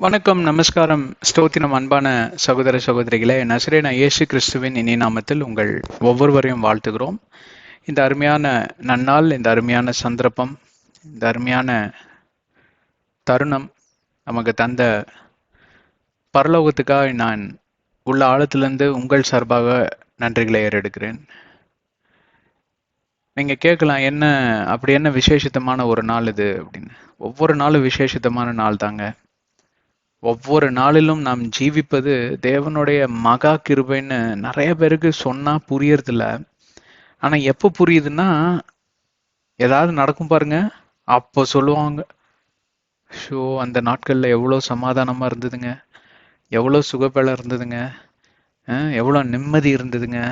வணக்கம், நமஸ்காரம், ஸ்தோத்திரம். அன்பான சகோதர சகோதரிகளே, நசரேனா இயேசு கிறிஸ்துவின் இனி நாமத்தில் உங்கள் ஒவ்வொருவரையும் வாழ்த்துகிறோம். இந்த அருமையான நன்னாள், இந்த அருமையான சந்தர்ப்பம், இந்த அருமையான தருணம் நமக்கு தந்த பரலோகத்துக்காக நான் உள்ள ஆழத்திலிருந்து உங்கள் சார்பாக நன்றிகளை ஏறெடுக்கிறேன். நீங்க கேட்கலாம், என்ன அப்படி என்ன விசேஷித்தமான ஒரு நாள் இது அப்படின்னு. ஒவ்வொரு நாளும் விசேஷித்தமான நாள் தாங்க. ஒவ்வொரு நாளிலும் நாம் ஜீவிப்பது தேவனுடைய மகா கிருபைன்னு நிறைய பேருக்கு சொன்னா புரியறதில்ல. ஆனா எப்போ புரியுதுன்னா, ஏதாவது நடக்கும் பாருங்க, அப்போ சொல்லுவாங்க, ஷோ அந்த நாட்கள்ல எவ்வளோ சமாதானமா இருந்ததுங்க, எவ்வளோ சுகபலம் இருந்ததுங்க, எவ்வளோ நிம்மதி இருந்ததுங்க,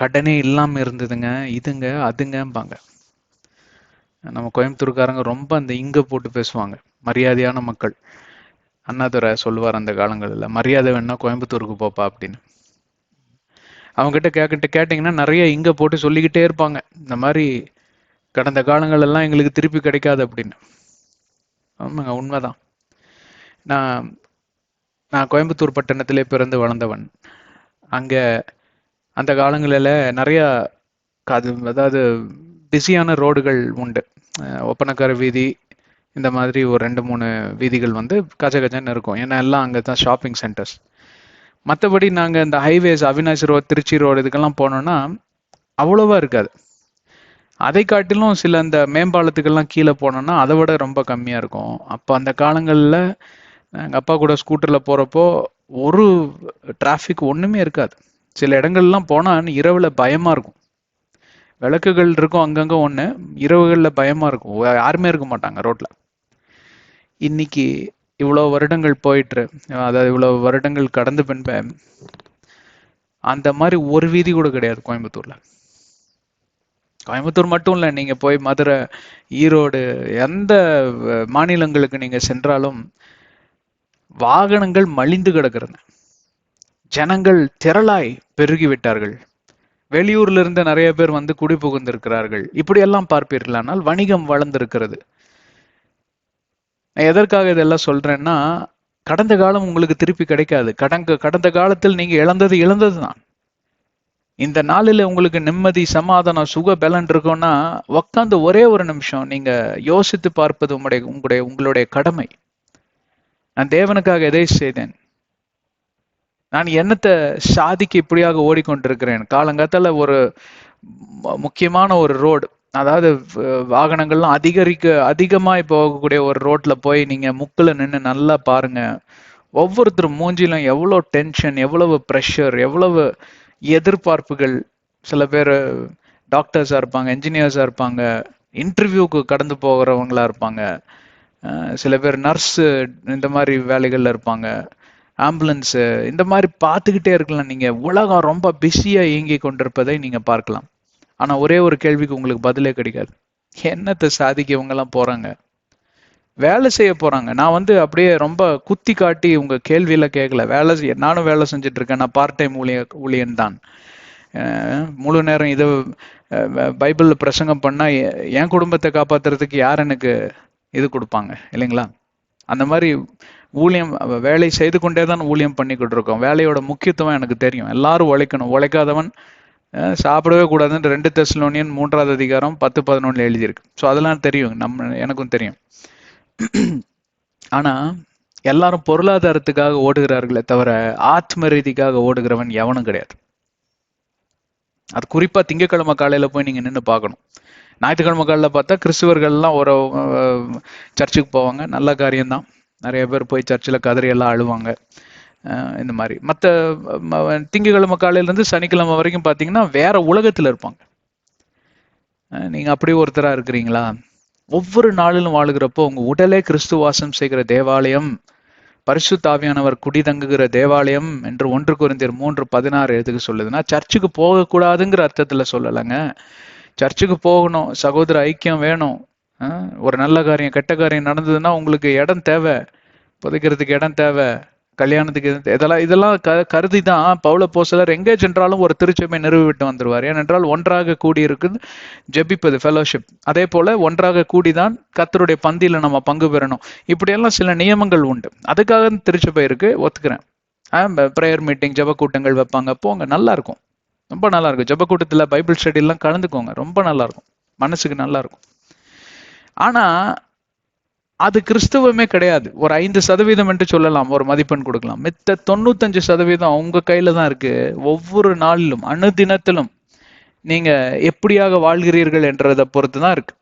கடனே இல்லாம இருந்ததுங்க, இதுங்க அதுங்கம்பாங்க. நம்ம கோயம்புத்தூர்காரங்க ரொம்ப அந்த இங்க போட்டு பேசுவாங்க, மரியாதையான மக்கள். அண்ணாதுரை சொல்லுவார் அந்த காலங்களில், மரியாதை வேணா கோயம்புத்தூருக்கு போப்பா அப்படின்னு. அவங்ககிட்ட கேட்டிங்கன்னா நிறைய இங்க போட்டு சொல்லிக்கிட்டே இருப்பாங்க, இந்த மாதிரி கடந்த காலங்கள் எல்லாம் எங்களுக்கு திருப்பி கிடைக்காது அப்படின்னு. ஆமாங்க, உண்மைதான். நான் நான் கோயம்புத்தூர் பட்டணத்திலே பிறந்து வளர்ந்தவன். அங்க அந்த காலங்களில் நிறைய அதாவது பிஸியான ரோடுகள் உண்டு. ஒப்பனக்கார வீதி, இந்த மாதிரி ஒரு 2-3 வீதிகள் வந்து கஜகஜன்னு இருக்கும். ஏன்னா எல்லாம் அங்கே தான் ஷாப்பிங் சென்டர்ஸ். மற்றபடி நாங்கள் இந்த highways, Avinashi road, Trichy road, இதுக்கெல்லாம் போனோம்னா அவ்வளோவா இருக்காது. அதை காட்டிலும் சில இந்த மேம்பாலத்துக்கெல்லாம் கீழே போனோம்னா அதை விட ரொம்ப கம்மியாக இருக்கும். அப்போ அந்த காலங்களில் எங்கள் அப்பா கூட ஸ்கூட்டரில் போகிறப்போ ஒரு டிராஃபிக் ஒன்றுமே இருக்காது. சில இடங்கள்லாம் போனால் இரவில் பயமாக இருக்கும். விளக்குகள் இருக்கும் அங்கங்கே ஒன்று, இரவுகளில் பயமாக இருக்கும், யாருமே இருக்க மாட்டாங்க ரோட்டில். இன்னைக்கு இவ்வளோ வருடங்கள் போயிட்டு, அதாவது இவ்வளோ வருடங்கள் கடந்து பின்ப அந்த மாதிரி ஒரு வீதி கூட கிடையாது கோயம்புத்தூரில். கோயம்புத்தூர் மட்டும் இல்லை, நீங்கள் போய் மதுரை, ஈரோடு, எந்த மாநிலங்களுக்கு நீங்கள் சென்றாலும் வாகனங்கள் மலிந்து கிடக்கிறது. ஜனங்கள் திரளாய் பெருகி விட்டார்கள். வெளியூர்ல இருந்து நிறைய பேர் வந்து குடி புகுந்திருக்கிறார்கள். இப்படியெல்லாம் பார்ப்பீர்களானால் வணிகம் வளர்ந்திருக்கிறது. நான் எதற்காக இதெல்லாம் சொல்றேன்னா, கடந்த காலம் உங்களுக்கு திருப்பி கிடைக்காது. கடந்த காலத்தில் நீங்க இழந்தது தான். இந்த நாளில் உங்களுக்கு நிம்மதி, சமாதானம், சுக பலன் இருக்கும்னா உக்காந்து ஒரே ஒரு நிமிஷம் நீங்க யோசித்து பார்ப்பது உங்களுடைய கடமை. நான் தேவனுக்காக எதை செய்தேன்? நான் என்னத்தை சாதிக்க இப்படியாக ஓடிக்கொண்டிருக்கிறேன்? காலங்காத்தால ஒரு முக்கியமான ஒரு ரோடு, அதாவது வாகனங்கள்லாம் அதிகமாய் போகக்கூடிய ஒரு ரோட்ல போய் நீங்க முக்குல நின்று நல்லா பாருங்க. ஒவ்வொருத்தரும் மூஞ்சிலும் எவ்வளோ டென்ஷன், எவ்வளவு ப்ரெஷர், எவ்வளவு எதிர்பார்ப்புகள். சில பேர் டாக்டர்ஸா இருப்பாங்க, என்ஜினியர்ஸா இருப்பாங்க, இன்டர்வியூக்கு கடந்து போகிறவங்களா இருப்பாங்க. சில பேர் நர்ஸு, இந்த மாதிரி வேலைகள்ல இருப்பாங்க, ஆம்புலன்ஸு, இந்த மாதிரி பார்த்துக்கிட்டே இருக்கலாம். நீங்க உலகம் ரொம்ப பிஸியா இயங்கி கொண்டிருப்பதை நீங்க பார்க்கலாம். ஆனா ஒரே ஒரு கேள்விக்கு உங்களுக்கு பதிலே கிடைக்காது. என்னத்தை சாதிக்க இவங்கெல்லாம் போறாங்க? வேலை செய்ய போறாங்க. நான் வந்து அப்படியே ரொம்ப குத்தி காட்டி உங்க கேள்வியில கேட்கல. நானும் வேலை செஞ்சுட்டு இருக்கேன். நான் பார்ட் டைம் ஊழியன் தான். முழு நேரம் இது பைபிள் பிரசங்கம் பண்ணா என் குடும்பத்தை காப்பாத்துறதுக்கு யார் எனக்கு இது கொடுப்பாங்க இல்லைங்களா? அந்த மாதிரி ஊழியம், வேலை செய்து கொண்டே தான் ஊழியம் பண்ணிக்கிட்டு இருக்கோம். வேலையோட முக்கியத்துவம் எனக்கு தெரியும். எல்லாரும் உழைக்கணும். உழைக்காதவன் சாப்பிடவே கூடாதுன்னு 2 தெசலோனியன் 3வது அதிகாரம் 10-11 எழுதியிருக்கு. ஸோ அதெல்லாம் தெரியும், எனக்கும் தெரியும். ஆனா எல்லாரும் பொருளாதாரத்துக்காக ஓடுகிறார்களே தவிர ஆத்ம ரீதிக்காக ஓடுகிறவன் எவனும் கிடையாது. அது குறிப்பா திங்கட்கிழமை காலையில போய் நீங்க நின்று பார்க்கணும். ஞாயிற்றுக்கிழமை காலையில் பார்த்தா கிறிஸ்துவர்கள்லாம் ஒரு சர்ச்சுக்கு போவாங்க, நல்ல காரியம்தான். நிறைய பேர் போய் சர்ச்சில் கதறியெல்லாம் அழுவாங்க. இந்த மாதிரி மற்ற திங்கட்கிழமை காலையிலேருந்து சனிக்கிழமை வரைக்கும் பார்த்தீங்கன்னா வேற உலகத்தில் இருப்பாங்க. நீங்கள் அப்படி ஒருத்தராக இருக்கிறீங்களா? ஒவ்வொரு நாளிலும் வாழுகிறப்போ உங்கள் உடலே கிறிஸ்து வாசம் செய்கிற தேவாலயம், பரிசுத்த ஆவியானவர் குடிதங்குகிற தேவாலயம் என்று 1 கொரிந்தியர் 3:16 எதுக்கு சொல்லுதுன்னா, சர்ச்சுக்கு போகக்கூடாதுங்கிற அர்த்தத்தில் சொல்லலைங்க. சர்ச்சுக்கு போகணும், சகோதர ஐக்கியம் வேணும். ஒரு நல்ல காரியம், கெட்ட காரியம் நடந்ததுன்னா உங்களுக்கு இடம் தேவை, புதைக்கிறதுக்கு இடம் தேவை, கல்யாணத்துக்கு இதெல்லாம் கருதி தான் பவுல அப்போஸ்தலர் எங்கே சென்றாலும் ஒரு திருச்சபை நிறுவிவிட்டு வந்துருவார். ஏனென்றால் ஒன்றாக கூடி இருக்குது ஜெபிப்பது, ஃபெலோஷிப். அதே போல ஒன்றாக கூடிதான் கர்த்தருடைய பந்தியில நம்ம பங்கு பெறணும். இப்படியெல்லாம் சில நியமங்கள் உண்டு. அதுக்காக திருச்சபை இருக்கு, ஒத்துக்கிறேன். ப்ரேயர் மீட்டிங், ஜெப கூட்டங்கள் வைப்பாங்க, போங்க, நல்லா இருக்கும், ரொம்ப நல்லா இருக்கும். ஜெப கூட்டத்துல பைபிள் ஸ்டடி எல்லாம் கலந்துக்கோங்க, ரொம்ப நல்லா இருக்கும், மனசுக்கு நல்லா இருக்கும். ஆனா அது கிறிஸ்துவமே கிடையாது. ஒரு 5% என்று சொல்லலாம், ஒரு மதிப்பெண் கொடுக்கலாம். மித்த 95% உங்க கையில தான் இருக்கு. ஒவ்வொரு நாளிலும் அணுதினத்திலும் நீங்க எப்படியாக வாழ்கிறீர்கள் என்றதை பொறுத்து தான் இருக்கு.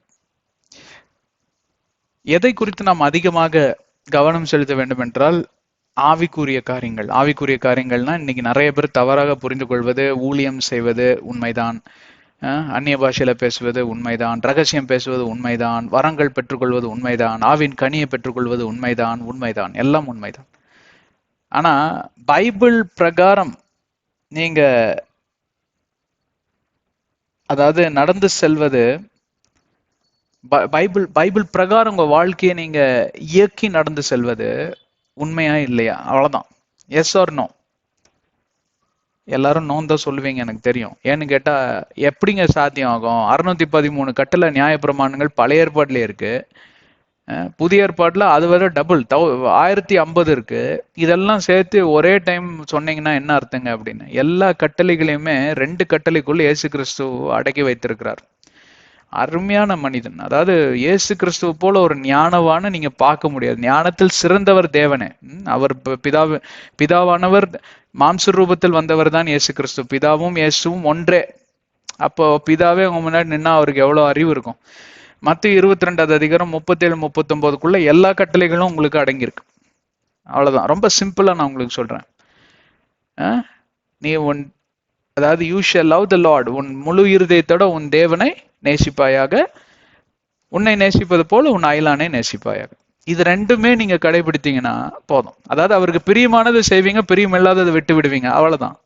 எதை குறித்து நாம் அதிகமாக கவனம் செலுத்த வேண்டும் என்றால் ஆவிக்குரிய காரியங்கள். ஆவிக்குரிய காரியங்கள்னா இன்னைக்கு நிறைய பேர் தவறாக புரிந்து கொள்வது, ஊழியம் செய்வது உண்மைதான், அந்நிய பாஷையில பேசுவது உண்மைதான், ரகசியம் பேசுவது உண்மைதான், வரங்கள் பெற்றுக்கொள்வது உண்மைதான், ஆவின் கனியை பெற்றுக்கொள்வது உண்மைதான், எல்லாம் உண்மைதான். ஆனா பைபிள் பிரகாரம் நீங்க அதாவது நடந்து செல்வது, பைபிள் பிரகாரம் உங்க வாழ்க்கையை நீங்க இயக்கி நடந்து செல்வது உண்மையா இல்லையா, அவ்வளவுதான். Yes or no. எல்லாரும் நோன் தான் சொல்லுவீங்க, எனக்கு தெரியும். ஏன்னு கேட்டா எப்படிங்க சாத்தியம் ஆகும்? 613 கட்டளை நியாயப்பிரமாணங்கள் பழைய ஏற்பாடுல இருக்கு, புதிய ஏற்பாடுல அது வரை டபுள் 1050 இருக்கு. இதெல்லாம் சேர்த்து ஒரே டைம் சொன்னீங்கன்னா என்ன அர்த்தங்க அப்படின்னு? எல்லா கட்டளைகளையுமே 2 கட்டளைக்குள்ள இயேசு கிறிஸ்து அடக்கி வைத்திருக்கிறார். அருமையான மனிதன். அதாவது இயேசு கிறிஸ்துவ போல ஒரு ஞானவான நீங்க பார்க்க முடியாது. ஞானத்தில் சிறந்தவர் தேவனே. அவர் பிதாவானவர் மாம்ச ரூபத்தில் வந்தவர் தான் இயேசு கிறிஸ்து. பிதாவும் இயேசுவும் ஒன்றே. அப்போ பிதாவே உங்க முன்னாடி நின்னா அவருக்கு எவ்வளவு அறிவு இருக்கும். மத்திய 22 அதிகாரம் 37 39 எல்லா கட்டளைகளும் உங்களுக்கு அடங்கியிருக்கு. அவ்வளவுதான். ரொம்ப சிம்பிளா நான் உங்களுக்கு சொல்றேன். நீ அதாவது you shall love the Lord, உன் முழு இருதயத்தோட உன் தேவனை நேசிப்பாயாக, உன்னை நேசிப்பது போல உன் அயலானை நேசிப்பாயாக. இது ரெண்டுமே நீங்க கடைபிடித்தீங்கன்னா போதும். அதாவது அவருக்கு பிரியமானதை செய்வீங்க, பிரியம் இல்லாததை விட்டு விடுவீங்க, அவ்வளவுதான்.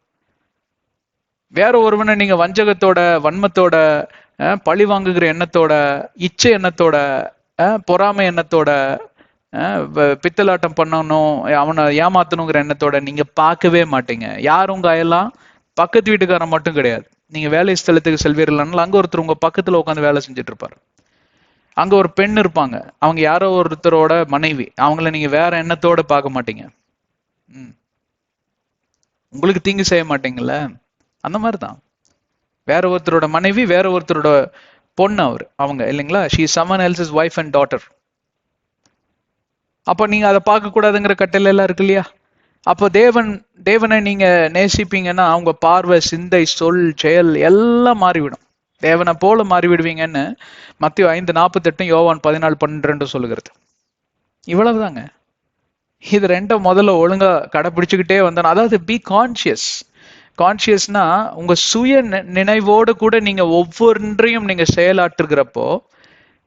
வேற ஒருவனை நீங்க வஞ்சகத்தோட, வன்மத்தோட, பழி வாங்குகிற எண்ணத்தோட, இச்சை எண்ணத்தோட, பொறாமை எண்ணத்தோட, பித்தலாட்டம் பண்ணணும், அவனை ஏமாத்தணுங்கிற எண்ணத்தோட நீங்க பார்க்கவே மாட்டீங்க. யார் உங்க அயலாம்? பக்கத்து வீட்டுக்காரன் மட்டும் கிடையாது. நீங்க வேலை ஸ்தலத்துக்கு செல்வீர்கள்னால அங்க ஒருத்தர் உங்க பக்கத்துல உட்காந்து வேலை செஞ்சுட்டு இருப்பாரு. அங்க ஒரு பெண் இருப்பாங்க, அவங்க யாரோ ஒருத்தரோட மனைவி. அவங்கள நீங்க வேற எண்ணத்தோட பார்க்க மாட்டீங்க. உங்களுக்கு தீங்கு செய்ய மாட்டீங்கல்ல, அந்த மாதிரிதான். வேற ஒருத்தரோட மனைவி, வேற ஒருத்தரோட பொண்ணு அவங்க இல்லைங்களா? She is someone else's wife and daughter. அப்ப நீங்க அதை பார்க்க கூடாதுங்கிற கட்டளை எல்லாம் இருக்கு இல்லையா? அப்போ தேவனை நீங்க நேசிப்பீங்கன்னா அவங்க பார்வை, சிந்தை, சொல், செயல் எல்லாம் மாறிவிடும். தேவனை போல மாறிவிடுவீங்கன்னு மத்திய 5:48, யோவான் 14:12 சொல்லுகிறது. இவ்வளவுதாங்க. இது ரெண்டும் முதல்ல ஒழுங்கா கடைபிடிச்சுக்கிட்டே வந்தோம். அதாவது பி கான்சியஸ். கான்சியஸ்னா உங்க சுய நினைவோடு கூட நீங்க ஒவ்வொன்றையும் நீங்க செயலாற்றுகிறப்போ,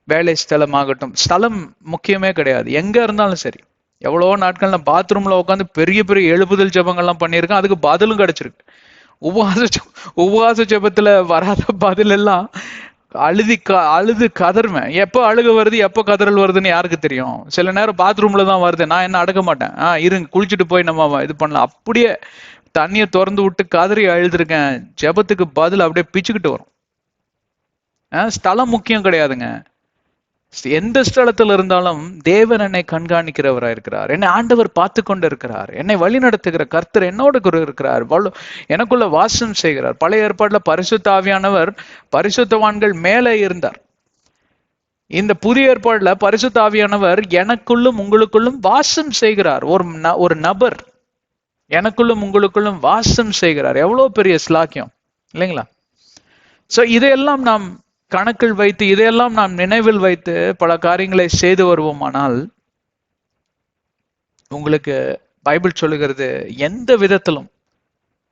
வேலை ஸ்தலமாகட்டும், ஸ்தலம் முக்கியமே கிடையாது, எங்க இருந்தாலும் சரி. எவ்வளவோ நாட்கள் நான் பாத்ரூம்ல உட்காந்து பெரிய பெரிய எழுப்புதல் ஜபங்கள்லாம் பண்ணியிருக்கேன், அதுக்கு பதிலும் கிடைச்சிருக்கு. உபவாச ஜபத்துல வராத பதில் எல்லாம் அழுது கதறுவேன். எப்போ அழுக வருது, எப்போ கதறல் வருதுன்னு யாருக்கு தெரியும்? சில நேரம் பாத்ரூம்ல தான் வருது, நான் என்ன அடக்க மாட்டேன். இருங்க, குளிச்சுட்டு போய் நம்ம இது பண்ணலாம். அப்படியே தண்ணியை திறந்து விட்டு கதறி அழுதுருக்கேன். ஜபத்துக்கு பதில் அப்படியே பிச்சுக்கிட்டு வரும். ஸ்தலம் முக்கியம் கிடையாதுங்க. எந்த ஸ்தலத்தில் இருந்தாலும் தேவன் என்னை கண்காணிக்கிறவராக இருக்கிறார். என்னை ஆண்டவர் பார்த்து கொண்டு இருக்கிறார். என்னை வழி நடத்துகிற கர்த்தர் என்னோடு இருக்கிறார், எனக்குள்ள வாசம் செய்கிறார். பழைய ஏற்பாடுல பரிசுத்த ஆவியானவர் பரிசுத்தவான்கள் மேலே இருந்தார். இந்த புதிய ஏற்பாடுல பரிசுத்த ஆவியானவர் எனக்குள்ளும் உங்களுக்குள்ளும் வாசம் செய்கிறார். ஒரு நபர் எனக்குள்ளும் உங்களுக்குள்ளும் வாசம் செய்கிறார். எவ்வளவு பெரிய ஸ்லாக்கியம் இல்லைங்களா? சோ இதையெல்லாம் நாம் கணக்கில் வைத்து, இதையெல்லாம் நாம் நினைவில் வைத்து பல காரியங்களை செய்து வருவோமானால், உங்களுக்கு பைபிள் சொல்லுகிறது, எந்த விதத்திலும்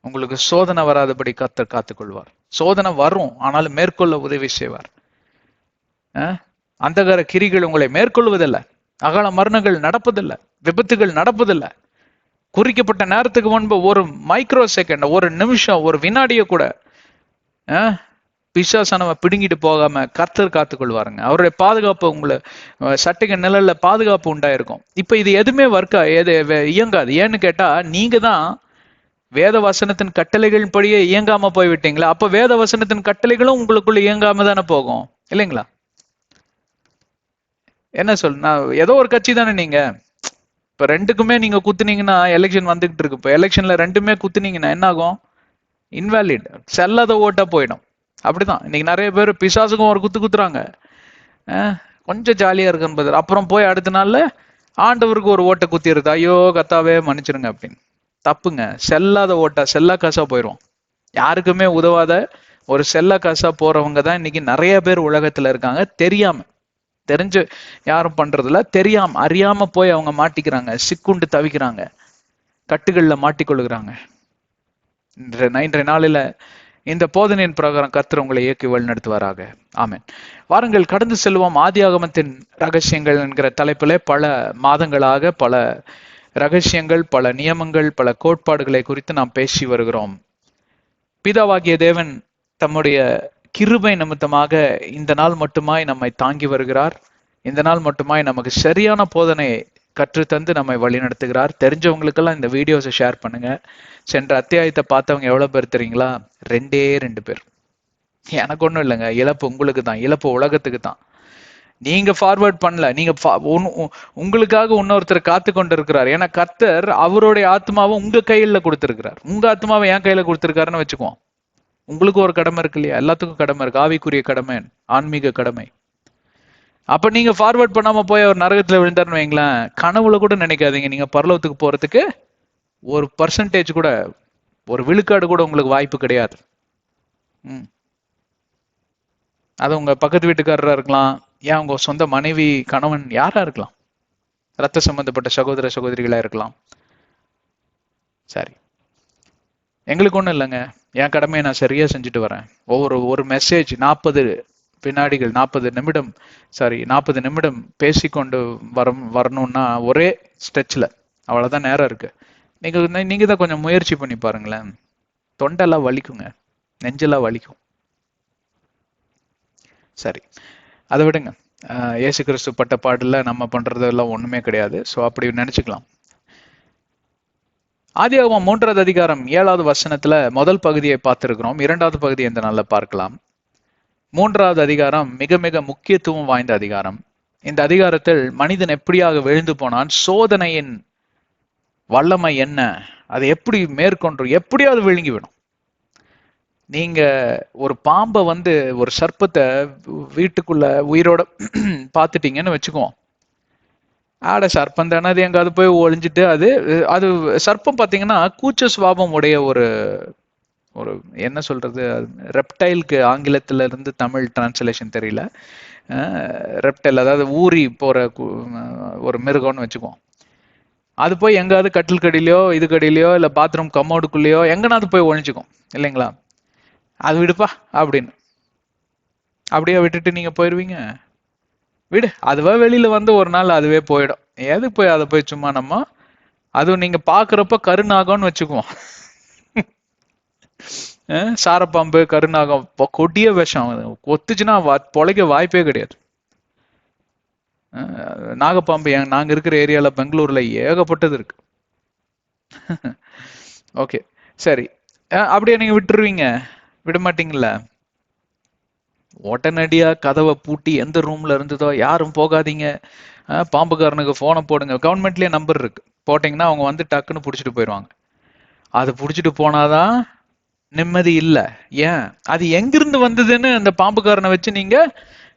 உங்களுக்கு சோதனை வராதபடி கர்த்தர் காத்துக்கொள்வார். சோதனை வரும், ஆனாலும் மேற்கொள்ள உதவி செய்வார். அந்தகார கிரிகள் உங்களை மேற்கொள்வதில்லை, அகால மரணங்கள் நடப்பதில்லை, விபத்துகள் நடப்பதில்லை. குறிக்கப்பட்ட நேரத்துக்கு முன்பு ஒரு மைக்ரோ செகண்ட், ஒரு நிமிஷம், ஒரு வினாடியை கூட பிசாசானவ பிடுங்கிட்டு போகாம கர்த்தர் காத்துக்கொள்வாருங்க. அவருடைய பாதுகாப்பு உங்களை சட்டைக்கு நிழல்ல பாதுகாப்பு உண்டாயிருக்கும். இப்ப இது எதுவுமே இயங்காது. ஏன்னு கேட்டா நீங்க தான் வேத வசனத்தின் கட்டளைகள் படியே இயங்காம போய்விட்டீங்களா? அப்ப வேத வசனத்தின் கட்டளைகளும் உங்களுக்குள்ள இயங்காம தானே போகும், இல்லைங்களா? என்ன சொல், நான் ஏதோ ஒரு கட்சி தானே நீங்க. இப்ப ரெண்டுக்குமே நீங்க குத்துனீங்கன்னா, எலெக்ஷன் வந்துகிட்டு இருக்கு, இப்ப எலெக்ஷன்ல ரெண்டுமே குத்துனீங்கன்னா என்ன ஆகும்? இன்வாலிட், செல்லாத ஓட்டா போயிடும். அப்படிதான் இன்னைக்கு நிறைய பேர் பிசாசுக்கும் ஒரு குத்து குத்துறாங்க. கொஞ்சம் ஜாலியா இருக்குன்னு அப்புறம் போய் அடுத்த நாள்ல ஆண்டவருக்கு ஒரு ஓட்டை குத்திடுது. ஐயோ கத்தாவே மன்னிச்சிருங்க அப்படின்னு. தப்புங்க. செல்லாத ஓட்டா செல்லா காசா போயிடும். யாருக்குமே உதவாத ஒரு செல்லா காசா போறவங்க தான் இன்னைக்கு நிறைய பேர் உலகத்துல இருக்காங்க. தெரியாம, தெரிஞ்சு யாரும் பண்றதுல தெரியாம அறியாம போய் அவங்க மாட்டிக்கிறாங்க, சிக்குண்டு தவிக்கிறாங்க, கட்டுகள்ல மாட்டிக்கொள்ளுகிறாங்க. இன்றைய நாளில இந்த போதனையின் பிரகாரம் கர்த்தர் உங்களை இயக்கி வழிநடத்துவாராக. ஆமென். வாருங்கள் கடந்து செல்வோம். ஆதியாகமத்தின் ரகசியங்கள் என்கிற தலைப்பிலே பல மாதங்களாக பல ரகசியங்கள், பல நியமங்கள், பல கோட்பாடுகளை குறித்து நாம் பேசி வருகிறோம். பிதாவாகிய தேவன் தம்முடைய கிருபை நிமித்தமாக இந்த நாள் மட்டுமாய் நம்மை தாங்கி வருகிறார். இந்த நாள் மட்டுமாய் நமக்கு சரியான போதனையை கற்றுத்தந்து நம்மை வழிநடத்துகிறார். தெரிஞ்சவங்களுக்கெல்லாம் இந்த வீடியோஸை ஷேர் பண்ணுங்க. சென்ற அத்தியாயத்தை பார்த்தவங்க எவ்வளவு பேர் தெரியுங்களா? 2 பேர். எனக்கு ஒன்றும் இல்லைங்க, இழப்பு உங்களுக்கு தான், இழப்பு உலகத்துக்கு தான். நீங்க ஃபார்வர்ட் பண்ணல, நீங்க உங்களுக்காக இன்னொருத்தர் காத்து கொண்டு இருக்கிறார். ஏன்னா கர்த்தர் அவருடைய ஆத்மாவை உங்க கையில கொடுத்திருக்கிறார். உங்க ஆத்மாவை என் கையில கொடுத்திருக்காருன்னு வச்சுக்குவோம். உங்களுக்கு ஒரு கடமை இருக்கு இல்லையா? எல்லாத்துக்கும் கடமை இருக்கு. ஆவிக்குரிய கடமை, ஆன்மீக கடமை. அப்ப நீங்க ஃபார்வர்ட் பண்ணாம போய் அவர் நரகத்துல விழுந்தாருன்னு வைங்களேன், கனவுல கூட நினைக்காதீங்க நீங்க பரலோகத்துக்கு போறதுக்கு ஒரு பர்சன்டேஜ் கூட, ஒரு விழுக்காடு கூட உங்களுக்கு வாய்ப்பு கிடையாது. அது உங்க பக்கத்து வீட்டுக்காரரா இருக்கலாம், ஏன் உங்க சொந்த மனைவி, கணவன், யாரா இருக்கலாம், ரத்த சம்பந்தப்பட்ட சகோதர சகோதரிகளா இருக்கலாம். சரி, எங்களுக்கு ஒண்ணும் இல்லைங்க, என் கடமையை நான் சரியா செஞ்சுட்டு வரேன். ஒரு மெசேஜ் 40 வினாடிகள் 40 நிமிடம் 40 நிமிடம் பேசிக்கொண்டு வரணும்னா ஒரே ஸ்ட்ரெச்ல அவ்வளவுதான் நேரம் இருக்கு. நீங்க தான் கொஞ்சம் முயற்சி பண்ணி பாருங்களேன். தொண்டெல்லாம் வலிக்குங்க, நெஞ்செல்லாம் வலிக்கும். சரி, அதை விடுங்க. இயேசு கிறிஸ்து பட்ட பாடுல நம்ம பண்றதெல்லாம் ஒண்ணுமே கிடையாது. ஸோ அப்படி நினைச்சுக்கலாம். ஆதியாகமம் 3வது அதிகாரம் 7வது வசனத்துல முதல் பகுதியை பார்த்திருக்கிறோம். 2வது பகுதி எந்த நாள்ல பார்க்கலாம். 3வது அதிகாரம் மிக மிக முக்கியத்துவம் வாய்ந்த அதிகாரம். இந்த அதிகாரத்தில் மனிதன் எப்படியாக விழுந்து போனான், சோதனையின் வல்லமை என்ன, அதை எப்படி மேற்கொண்டு எப்படியாவது விழுங்கி விடும். நீங்க ஒரு பாம்பை ஒரு சர்ப்பத்தை வீட்டுக்குள்ள உயிரோட பார்த்துட்டீங்கன்னு வச்சுக்குவோம். சர்ப்பம் தானே, அது எங்காவது போய் ஒளிஞ்சிட்டு அது சர்ப்பம் பார்த்தீங்கன்னா கூச்ச சுபாவம் உடைய ஒரு என்ன சொல்றது, ரெப்டைலுக்கு ஆங்கிலத்துல இருந்து தமிழ் டிரான்ஸ்லேஷன் தெரியல. ரெப்டைல் அதாவது ஊறி போற ஒரு மிருகம்னு வச்சுக்குவோம். அது போய் எங்காவது கட்டில் கடியிலையோ இது கடியிலையோ இல்லை பாத்ரூம் கம்மோடுக்குள்ளேயோ எங்கனாவது போய் ஒழிஞ்சுக்கும், இல்லைங்களா? அது விடுப்பா அப்படின்னு அப்படியே விட்டுட்டு நீங்க போயிடுவீங்க? விடு, அதுவா வெளியில ஒரு நாள் அதுவே போயிடும். எதுக்கு போய் அதை போய் சும்மா நம்ம, அதுவும் நீங்க பாக்குறப்ப கருநாகம்னு வச்சுக்குவோம். சாரப்பாம்பு, கருநாகம், கொடிய விஷம், கொத்துச்சுன்னா பொழைக்க வாய்ப்பே கிடையாது. நாகப்பாம்பு நாங்க இருக்கிற ஏரியால பெங்களூர்ல ஏகப்பட்டது இருக்கு. ஓகே, சரி, அப்படியே நீங்க விட்டுருவீங்க? விட மாட்டீங்களா? உடனடியா கதவை பூட்டி எந்த ரூம்ல இருந்ததோ யாரும் போகாதீங்க, பாம்புக்காரனுக்கு போனை போடுங்க. கவர்மெண்ட்லயே நம்பர் இருக்கு, போட்டீங்கன்னா அவங்க டக்குன்னு புடிச்சிட்டு போயிடுவாங்க. அது புடிச்சிட்டு போனாதான் நிம்மதி இல்லை. ஏன்? அது எங்கிருந்து வந்ததுன்னு அந்த பாம்புக்காரனை வச்சு நீங்க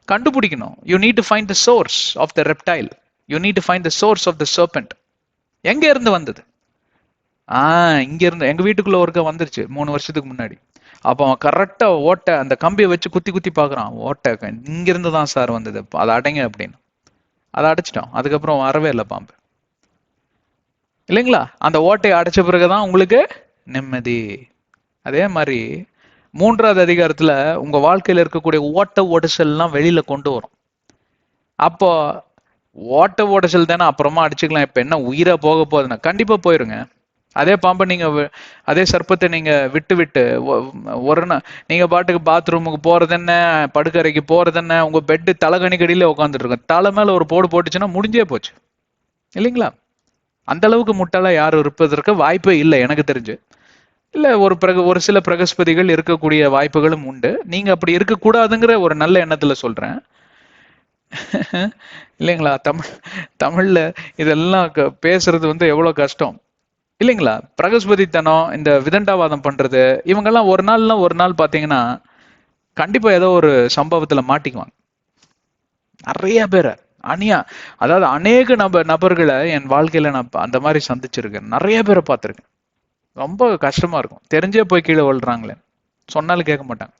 கண்டுபிடிக்கணும். You need to find the source of the reptile, you need to find the source of the serpent. எங்க இருந்து வந்தது? இங்க இருந்து. எங்க வீட்டுக்குள்ள ஒருக்க வந்துருச்சு 3 வருஷத்துக்கு முன்னாடி. அப்போ அவன் கரெக்டா ஓட்டை அந்த கம்பியை வச்சு குத்தி குத்தி பாக்குறான். ஓட்டை இங்க இருந்து தான் சார் வந்தது, அதை அடைங்க அப்படின்னு. அதை அடைச்சிட்டோம். அதுக்கப்புறம் வரவே இல்லை பாம்பு, இல்லைங்களா? அந்த ஓட்டையை அடைச்ச பிறகுதான் உங்களுக்கு நிம்மதி. அதே மாதிரி 3வது அதிகாரத்துல உங்க வாழ்க்கையில இருக்கக்கூடிய ஓட்ட ஓடசல் எல்லாம் வெளியில கொண்டு வரும். அப்போ ஓட்ட ஓடசல் தானே, அப்புறமா அடிச்சுக்கலாம், இப்ப என்ன உயிரா போக போகுதுன்னா கண்டிப்பா போயிருங்க. அதே பாம்பை நீங்க அதே சர்ப்பத்தை நீங்க விட்டு விட்டு ஒரு நீங்க பாட்டுக்கு பாத்ரூமுக்கு போறது என்ன, படுக்கறைக்கு போறது என்ன, உங்க பெட்டு தலைகணிக்கடியில உட்காந்துட்டு இருக்கும், தலை மேல ஒரு போடு போட்டுச்சுன்னா முடிஞ்சே போச்சு இல்லைங்களா? அந்த அளவுக்கு முட்டாளா யாரும் இருப்பதற்கு வாய்ப்பே இல்லை எனக்கு தெரிஞ்சு. இல்ல ஒரு சில பிரகஸ்பதிகள் இருக்கக்கூடிய வாய்ப்புகளும் உண்டு. நீங்க அப்படி இருக்கக்கூடாதுங்கிற ஒரு நல்ல எண்ணத்துல சொல்றேன். இல்லைங்களா? தமிழ்ல இதெல்லாம் பேசுறது எவ்வளவு கஷ்டம் இல்லைங்களா? பிரகஸ்பதித்தனம், இந்த விதண்டாவாதம் பண்றது, இவங்கெல்லாம் ஒரு நாள் பாத்தீங்கன்னா கண்டிப்பா ஏதோ ஒரு சம்பவத்துல மாட்டிக்குவாங்க. நிறைய பேரை அதாவது அநேக நபர்களை என் வாழ்க்கையில நான் அந்த மாதிரி சந்திச்சிருக்கேன். நிறைய பேரை பார்த்திருக்கேன். ரொம்ப கஷ்டமா இருக்கும். தெரிஞ்சே போய் கீழே விழுறாங்களே, சொன்னாலும் கேட்க மாட்டாங்க.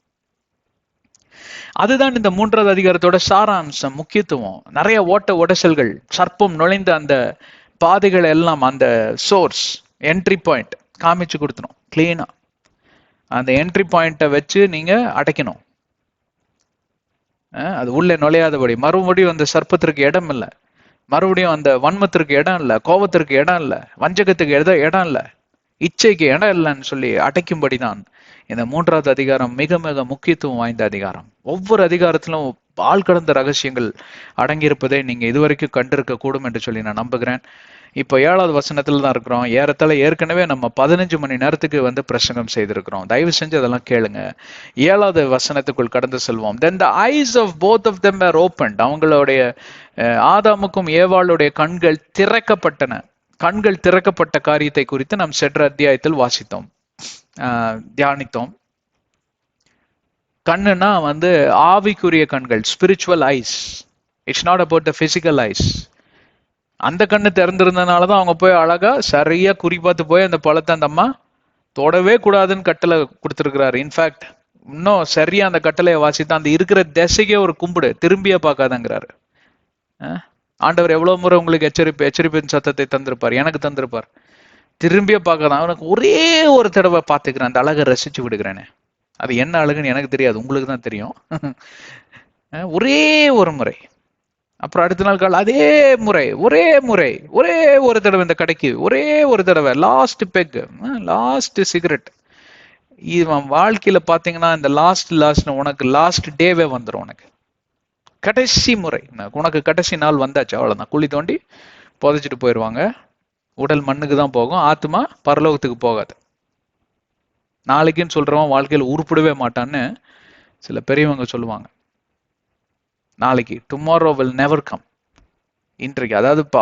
அதுதான் இந்த 3வது அதிகாரத்தோட சாராம்சம், முக்கியத்துவம். நிறைய உடைசல்கள், சர்ப்பம் நுழைந்த அந்த பாதைகள் எல்லாம் அந்த சோர்ஸ் என்ட்ரி பாயிண்ட் காமிச்சு கொடுத்துரும் கிளீனா. அந்த என்ட்ரி பாயிண்ட்டை வச்சு நீங்க அடைக்கணும். அது உள்ளே நுழையாதபடி. மறுபடியும் அந்த சர்ப்பத்திற்கு இடம் இல்லை, மறுபடியும் அந்த வன்மத்திற்கு இடம் இல்லை, கோபத்திற்கு இடம் இல்லை, வஞ்சகத்துக்கு இடம் இல்லை, இச்சைக்கு இடம் இல்லைன்னு சொல்லி அடைக்கும்படிதான் இந்த 3வது அதிகாரம் மிக மிக முக்கியத்துவம் வாய்ந்த அதிகாரம். ஒவ்வொரு அதிகாரத்திலும் ஆள் கடந்த ரகசியங்கள் அடங்கியிருப்பதை நீங்க இதுவரைக்கும் கண்டிருக்க கூடும் என்று சொல்லி நான் நம்புகிறேன். இப்போ 7வது வசனத்துல தான் இருக்கிறோம். ஏற்கனவே நம்ம 15 மணி நேரத்துக்கு பிரசங்கம் செய்திருக்கிறோம். தயவு செஞ்சு அதெல்லாம் கேளுங்க. 7வது வசனத்துக்குள் கடந்து செல்வோம். Then the eyes of both of them were opened. அவங்களுடைய ஆதாமுக்கும் ஏவாளுடைய கண்கள் திறக்கப்பட்டன. கண்கள் திறக்கப்பட்ட காரியத்தை குறித்து நாம் சென்ற அத்தியாயத்தில் வாசித்தோம், தியானித்தோம். கண்ணுனா ஆவிக்குரிய கண்கள், spiritual eyes. It's not about the physical eyes. அந்த கண்ணு திறந்திருந்ததுனாலதான் அவங்க போய் அழகா சரியா குறிப்பாத்து போய் அந்த பழத்தை அந்த அம்மா தொடவே கூடாதுன்னு கட்டளை கொடுத்திருக்கிறாரு. இன்ஃபேக்ட் இன்னும் சரியா அந்த கட்டளையை வாசித்தான், அந்த இருக்கிற திசைக்கே ஒரு கும்பிடு, திரும்பியா பார்க்காதங்கிறாரு. ஆண்டவர் எவ்வளவு முறை உங்களுக்கு எச்சரிப்பின் சத்தத்தை தந்திருப்பார், எனக்கு தந்திருப்பார். திரும்பிய பார்க்காதான், அவனுக்கு ஒரே ஒரு தடவை பார்த்துக்கிறேன், அந்த அழகை ரசிச்சு விடுகிறேனே. அது என்ன அழகுன்னு எனக்கு தெரியாது, உங்களுக்கு தான் தெரியும். ஒரே ஒரு முறை, அப்புறம் அடுத்த நாள் கால அதே முறை, ஒரே ஒரு தடவை இந்த கடைக்கு, ஒரே ஒரு தடவை, லாஸ்ட் பெக், லாஸ்ட் சிகரெட். இவன் வாழ்க்கையில பாத்தீங்கன்னா இந்த லாஸ்ட் உனக்கு லாஸ்ட் டேவே வந்துடும். உனக்கு கடைசி முறை, உனக்கு கடைசி நாள் வந்தாச்சு, அவ்வளவுதான். குழி தோண்டி புதைச்சிட்டு போயிடுவாங்க. உடல் மண்ணுக்கு தான் போகும், ஆத்மா பரலோகத்துக்கு போகாது. நாளைக்குன்னு சொல்றவன் வாழ்க்கையில் உருப்பிடவே மாட்டான்னு சில பெரியவங்க சொல்லுவாங்க. நாளைக்கு, டுமாரோ வில் நெவர் கம். இன்றைக்கு, அதாவது இப்ப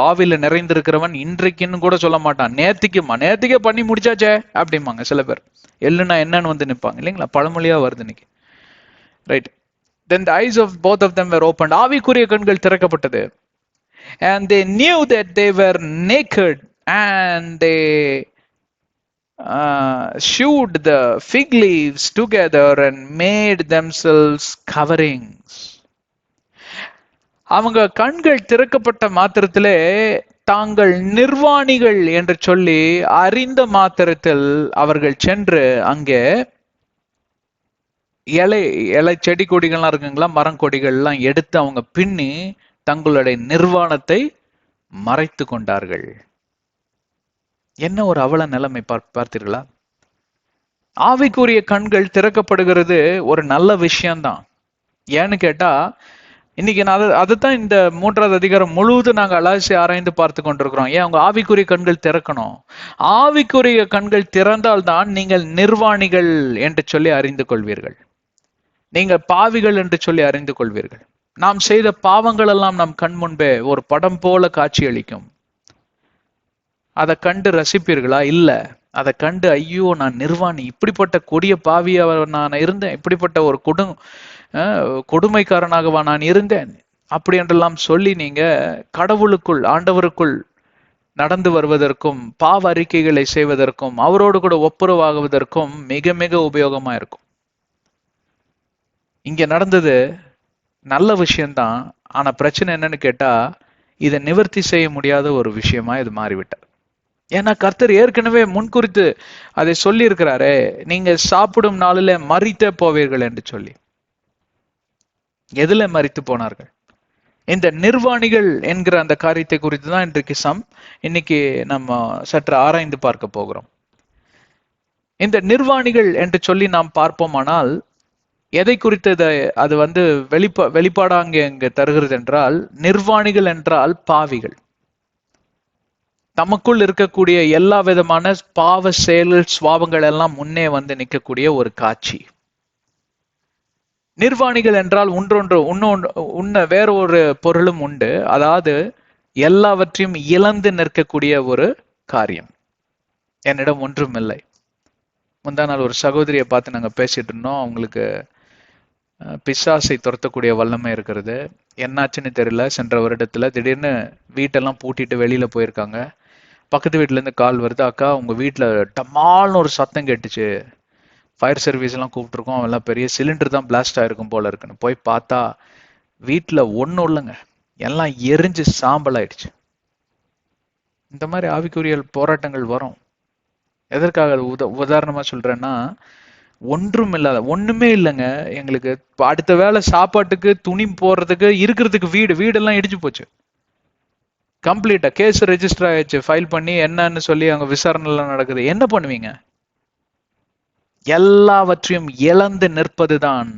ஆவியில நிறைந்திருக்கிறவன் இன்றைக்குன்னு கூட சொல்ல மாட்டான். நேத்திக்கே பண்ணி முடிச்சாச்சே அப்படிம்பாங்க சில பேர். எள்ளுனா என்னன்னு நிற்பாங்க இல்லைங்களா? பழமொழியா வருது இன்னைக்கு. Right. Then the eyes of both of them were opened. ஆவிக்குரிய கண்கள் திறக்கப்பட்டது. And they knew that they were naked, and they sewed the fig leaves together and made themselves coverings. அவங்க கண்கள் திறக்கப்பட்ட மாத்திரத்திலே தாங்கள் நிர்வாணிகள் என்று சொல்லி அறிந்த மாத்திரத்தில் அவர்கள் சென்று அங்கே இலை செடி கொடிகள்லாம் இருக்குங்களா, மரங்கொடிகள்லாம் எடுத்து அவங்க பின்னி தங்களுடைய நிர்வாணத்தை மறைத்து கொண்டார்கள். என்ன ஒரு அவல நிலைமை பார்த்தீர்களா? ஆவிக்குரிய கண்கள் திறக்கப்படுகிறது ஒரு நல்ல விஷயம்தான். ஏன்னு கேட்டா, இன்னைக்கு அதுதான் இந்த 3வது அதிகாரம் முழுவதும் நாங்க அலாசி ஆராய்ந்து பார்த்து கொண்டிருக்கிறோம். ஏன் அவங்க ஆவிக்குரிய கண்கள் திறக்கணும்? ஆவிக்குரிய கண்கள் திறந்தால்தான் நீங்கள் நிர்வாணிகள் என்று சொல்லி அறிந்து கொள்வீர்கள், நீங்கள் பாவிகள் என்று சொல்லி அறிந்து கொள்வீர்கள். நாம் செய்த பாவங்கள் எல்லாம் நம் கண் முன்பே ஒரு படம் போல காட்சியளிக்கும். அதை கண்டு ரசிப்பீர்களா? இல்ல. அதை கண்டு ஐயோ நான் நிர்வாணி, இப்படிப்பட்ட கொடிய பாவியா நான் இருந்தேன், இப்படிப்பட்ட ஒரு கொடுமைக்காரனாகவா நான் இருந்தேன், அப்படி என்றெல்லாம் சொல்லி நீங்க கடவுளுக்குள், ஆண்டவருக்குள் நடந்து வருவதற்கும், பாவ அறிக்கைகளை செய்வதற்கும், அவரோடு கூட ஒப்புரவாகுவதற்கும் மிக மிக உபயோகமா இருக்கும். இங்க நடந்தது நல்ல விஷயம்தான். ஆனா பிரச்சனை என்னன்னு கேட்டா, இதை நிவர்த்தி செய்ய முடியாத ஒரு விஷயமா இது மாறிவிட்டார். ஏன்னா கர்த்தர் ஏற்கனவே முன்குறித்து அதை சொல்லி இருக்கிறாரே, நீங்க சாப்பிடும் நாளில மரித்தே போவீர்கள் என்று சொல்லி. எதுல மரித்து போனார்கள்? இந்த நிர்வாணிகள் என்கிற அந்த காரியத்தை குறித்து தான் இன்னைக்கு நம்ம சற்று ஆராய்ந்து பார்க்க போகிறோம். இந்த நிர்வாணிகள் என்று சொல்லி நாம் பார்ப்போமானால் எதை குறித்து அது வெளிப்பாடா அங்கே தருகிறது என்றால், நிர்வாணிகள் என்றால் பாவிகள், தமக்குள் இருக்கக்கூடிய எல்லா விதமான பாவ செயல்கள் சுவாபங்கள் எல்லாம் முன்னே வந்து நிற்கக்கூடிய ஒரு காட்சி. நிர்வாணிகள் என்றால் வேற ஒரு பொருளும் உண்டு. அதாவது எல்லாவற்றையும் இழந்து நிற்கக்கூடிய ஒரு காரியம். என்னிடம் ஒன்றும் இல்லை. முந்தா நாள் ஒரு சகோதரியை பார்த்து நாங்க பேசிட்டு இருந்தோம். அவங்களுக்கு பிசாசை துரத்தக்கூடிய வல்லமை இருக்கிறது. என்னாச்சுன்னு தெரியல. சென்ற வருடத்துல திடீர்னு வீட்டெல்லாம் பூட்டிட்டு வெளியில போயிருக்காங்க. பக்கத்து வீட்டுல இருந்து கால் வருது, அக்கா உங்க வீட்டுல டமால்னு ஒரு சத்தம் கேட்டுச்சு, ஃபயர் சர்வீஸ் எல்லாம் கூப்பிட்டுருக்கோம், எல்லாம் பெரிய சிலிண்டர் தான் பிளாஸ்ட் ஆயிருக்கும் போல இருக்குன்னு போய் பார்த்தா வீட்டுல ஒண்ணும் இல்லைங்க, எல்லாம் எரிஞ்சு சாம்பல் ஆயிடுச்சு. இந்த மாதிரி ஆவிக்குரிய போராட்டங்கள் வரும். எதற்காக உதாரணமா சொல்றேன்னா, ஒண்ணுமே இல்லைங்க எங்களுக்கு. அடுத்த வேளை சாப்பாட்டுக்கு, துணி போடுறதுக்கு, இருக்கிறதுக்கு வீடெல்லாம் இடிச்சு போச்சு. கம்ப்ளீட்டா கேஸ் ரெஜிஸ்டர் ஆயிடுச்சு, ஃபைல் பண்ணி என்னன்னு சொல்லி அங்க விசாரணை எல்லாம் நடக்குது. என்ன பண்ணுவீங்க? எல்லாவற்றையும் இழந்து நிற்பதுதான்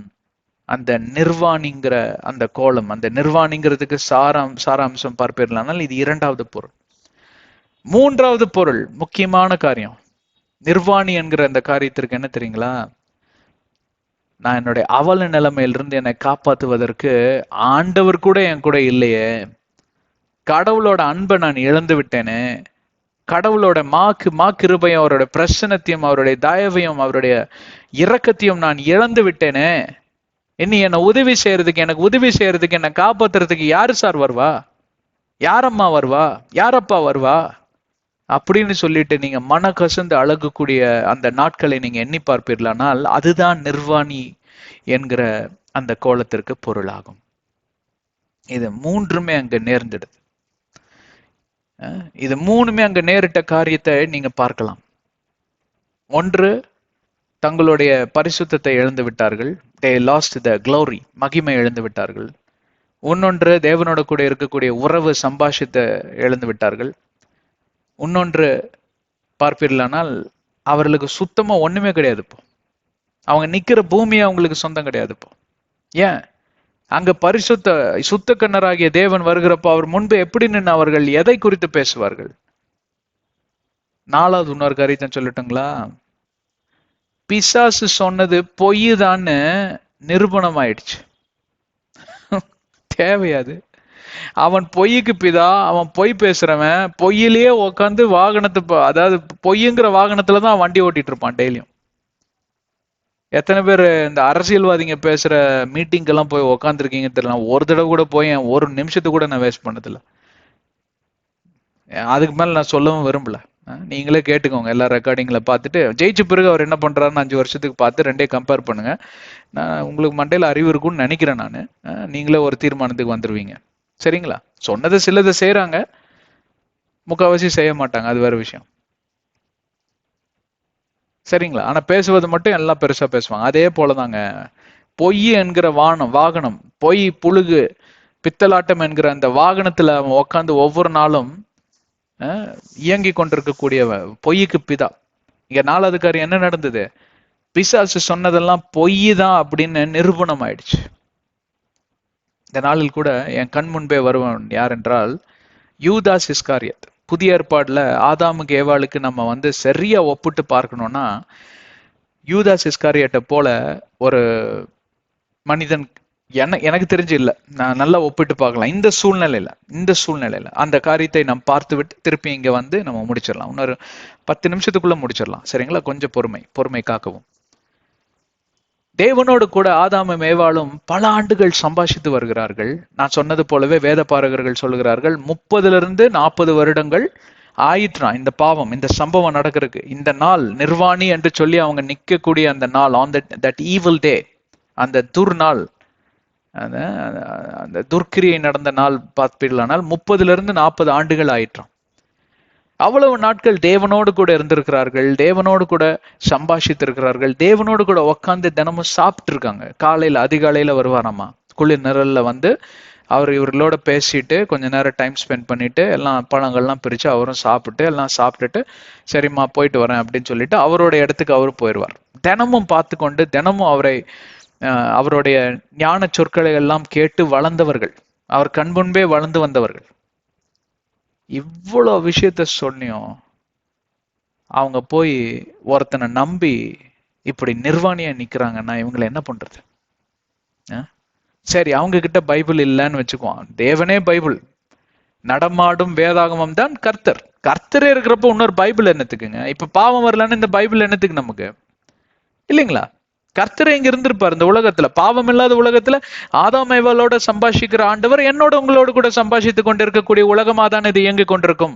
அந்த நிர்வாணிங்கிற அந்த கோலம். அந்த நிர்வாணிங்கிறதுக்கு சாராம்சம் பார்ப்பீர்களானால் இது இரண்டாவது பொருள். மூன்றாவது பொருள், முக்கியமான காரியம். நிர்வாணி என்கிற அந்த காரியத்திற்கு என்ன தெரியுங்களா? நான் என்னுடைய அவல நிலைமையிலிருந்து என்னை காப்பாற்றுவதற்கு ஆண்டவர் கூட என் கூட இல்லையே, கடவுளோட அன்பை நான் இழந்து விட்டேனே, கடவுளோட கிருபையும் அவருடைய பிரசன்னத்தையும் அவருடைய தயவையும் அவருடைய இரக்கத்தையும் நான் இழந்து விட்டேனே, இனி என்னை எனக்கு உதவி செய்யறதுக்கு என்னை காப்பாத்துறதுக்கு யாரு சார் வருவா, யாரம்மா வருவா, யாரப்பா வருவா அப்படின்னு சொல்லிட்டு நீங்க மன கசந்து அழகக்கூடிய அந்த நாட்களை நீங்க எண்ணி பார்ப்பீர்களானால் அதுதான் நிர்வாணி என்கிற அந்த கோலத்திற்கு பொருளாகும். இது மூன்றுமே அங்க நேர்ந்துடுது. இது மூணுமே அங்க நேரிட்ட காரியத்தை நீங்க பார்க்கலாம். ஒன்று, தங்களுடைய பரிசுத்தத்தை இழந்து விட்டார்கள். they lost the glory, மகிமை இழந்து விட்டார்கள். இன்னொன்று, தேவனோட கூட இருக்கக்கூடிய உறவு சம்பாஷத்தை இழந்து விட்டார்கள். இன்னொன்று பார்ப்பீர்களானால் அவர்களுக்கு சுத்தமா ஒண்ணுமே கிடையாது. இப்போ அவங்க நிக்கிற பூமியை அவங்களுக்கு சொந்தம் கிடையாது. இப்போ ஏன்? அங்க சுத்த கண்ணராகிய தேவன் வருகிறப்போ அவர் முன்பு எப்படி நின்று அவர்கள் எதை குறித்து பேசுவார்கள்? நாலாவது இன்னொரு காரியத்தை சொல்லட்டுங்களா? பிசாசு சொன்னது பொய் தான்னு நிரூபணம் ஆயிடுச்சு. தேவையாது. அவன் பொய்யுக்கு பிதா, அவன் பொய் பேசுறவன். பொய்யிலேயே உட்காந்து அதாவது பொய்யுங்கிற வாகனத்துலதான் வண்டி ஓட்டிட்டு இருப்பான் டெய்லியும். எத்தனை பேர் இந்த அரசியல்வாதிங்க பேசுற மீட்டிங் எல்லாம் போய் உக்காந்துருக்கீங்க தெரியல. ஒரு தடவை கூட போய் ஒரு நிமிஷத்துக்கு கூட நான் வேஸ்ட் பண்ணதில்ல. அதுக்கு மேல நான் சொல்லவும் விரும்பல. நீங்களே கேட்டுக்கோங்க. எல்லா ரெக்கார்டிங்ல பார்த்துட்டு ஜெயிச்ச பிறகு அவர் என்ன பண்றாருன்னு 5 வருஷத்துக்கு பார்த்து ரெண்டே கம்பேர் பண்ணுங்க. நான் உங்களுக்கு மண்டையில அறிவு இருக்கும்னு நினைக்கிறேன். நான் நீங்களே ஒரு தீர்மானத்துக்கு வந்துருவீங்க. சரிங்களா? சொன்னதை சிலதை செய்யறாங்க, முக்கால்வாசி செய்ய மாட்டாங்க, அது வேற விஷயம். சரிங்களா? ஆனா பேசுவது மட்டும் எல்லாம் பெருசா பேசுவாங்க. அதே போலதாங்க பொய் என்கிற வாகனம், பொய் புழுகு பித்தலாட்டம் என்கிற அந்த வாகனத்துல அவன் உட்காந்து ஒவ்வொரு நாளும் இயங்கி கொண்டிருக்கக்கூடிய பொய்யுக்கு பிதா. இங்க 4வது காரியம் என்ன நடந்தது? பிசாசு சொன்னதெல்லாம் பொய் தான் அப்படின்னு நிரூபணம் ஆயிடுச்சு. இந்த நாளில் கூட என் கண் முன்பே வருவன் யார் என்றால் யூதாஸ் இஸ்காரியத். புதிய ஏற்பாடுல ஆதாமுக்கு ஏவாளுக்கு நம்ம சரியா ஒப்பிட்டு பார்க்கணும்னா யூதாஸ் இஸ்காரியத்தை போல ஒரு மனிதன் எனக்கு தெரிஞ்சு இல்லை. நான் நல்லா ஒப்பிட்டு பார்க்கலாம். இந்த சூழ்நிலையில அந்த காரியத்தை நாம் பார்த்து விட்டு திருப்பி இங்க நம்ம முடிச்சிடலாம். இன்னொரு 10 நிமிஷத்துக்குள்ள முடிச்சிடலாம். சரிங்களா? கொஞ்சம் பொறுமை காக்கவும். தேவனோடு கூட ஆதாமும் ஏவாளும் பல ஆண்டுகள் சம்பாஷித்து வருகிறார்கள். நான் சொன்னது போலவே வேத பாரகர்கள் சொல்லுகிறார்கள் 30-40 வருடங்கள் ஆயிற்றான் இந்த பாவம், இந்த சம்பவம் நடக்கிறதுக்கு. இந்த நாள் நிர்வாணி என்று சொல்லி அவங்க நிற்கக்கூடிய அந்த நாள், ஆன் தட் ஈவில் டே, அந்த துர்நாள், அந்த துர்க்கிரியை நடந்த நாள் பார்ப்பீர்களானால் 30-40 ஆண்டுகள் ஆயிற்றான். அவ்வளவு நாட்கள் தேவனோடு கூட இருந்திருக்கிறார்கள், தேவனோடு கூட சம்பாஷித்திருக்கிறார்கள், தேவனோடு கூட உட்காந்து தினமும் சாப்பிட்டு இருக்காங்க. காலையில அதிகாலையில வருவாராமா, குளிர் நிழல்ல அவர் இவர்களோட பேசிட்டு கொஞ்ச நேரம் டைம் ஸ்பெண்ட் பண்ணிட்டு எல்லாம் பழங்கள்லாம் பிரிச்சு அவரும் சாப்பிட்டு எல்லாம் சாப்பிட்டுட்டு சரிம்மா போயிட்டு வரேன் அப்படின்னு சொல்லிட்டு அவரோட இடத்துக்கு அவரு போயிடுவார். தினமும் பார்த்து கொண்டு தினமும் அவருடைய ஞான சொற்களை எல்லாம் கேட்டு வளர்ந்தவர்கள், அவர் கண்முன்பே வளர்ந்து வந்தவர்கள். இவ்வளவு விஷயத்த சொன்னியும் அவங்க போய் ஒருத்தனை நம்பி இப்படி நிர்வாணியா நிக்கிறாங்கன்னா இவங்களை என்ன பண்றது? சரி, அவங்க கிட்ட பைபிள் இல்லைன்னு வச்சுக்குவான். தேவனே பைபிள், நடமாடும் வேதாகமம் தான் கர்த்தர். கர்த்தரே இருக்கிறப்ப இன்னொரு பைபிள் என்னத்துக்குங்க? இப்ப பாவம் வரலன்னு இந்த பைபிள் என்னத்துக்கு நமக்கு? இல்லைங்களா? கர்த்தர் எங்க இருந்திருப்பார் இந்த உலகத்துல? பாவம் இல்லாத உலகத்துல ஆதாம் ஏவாளோட சம்பாஷிக்கிற ஆண்டவர் என்னோட உங்களோட கூட சம்பாஷித்துக் கொண்டிருக்கக்கூடிய உலகமாதான் இது இயங்கிக் கொண்டிருக்கும்.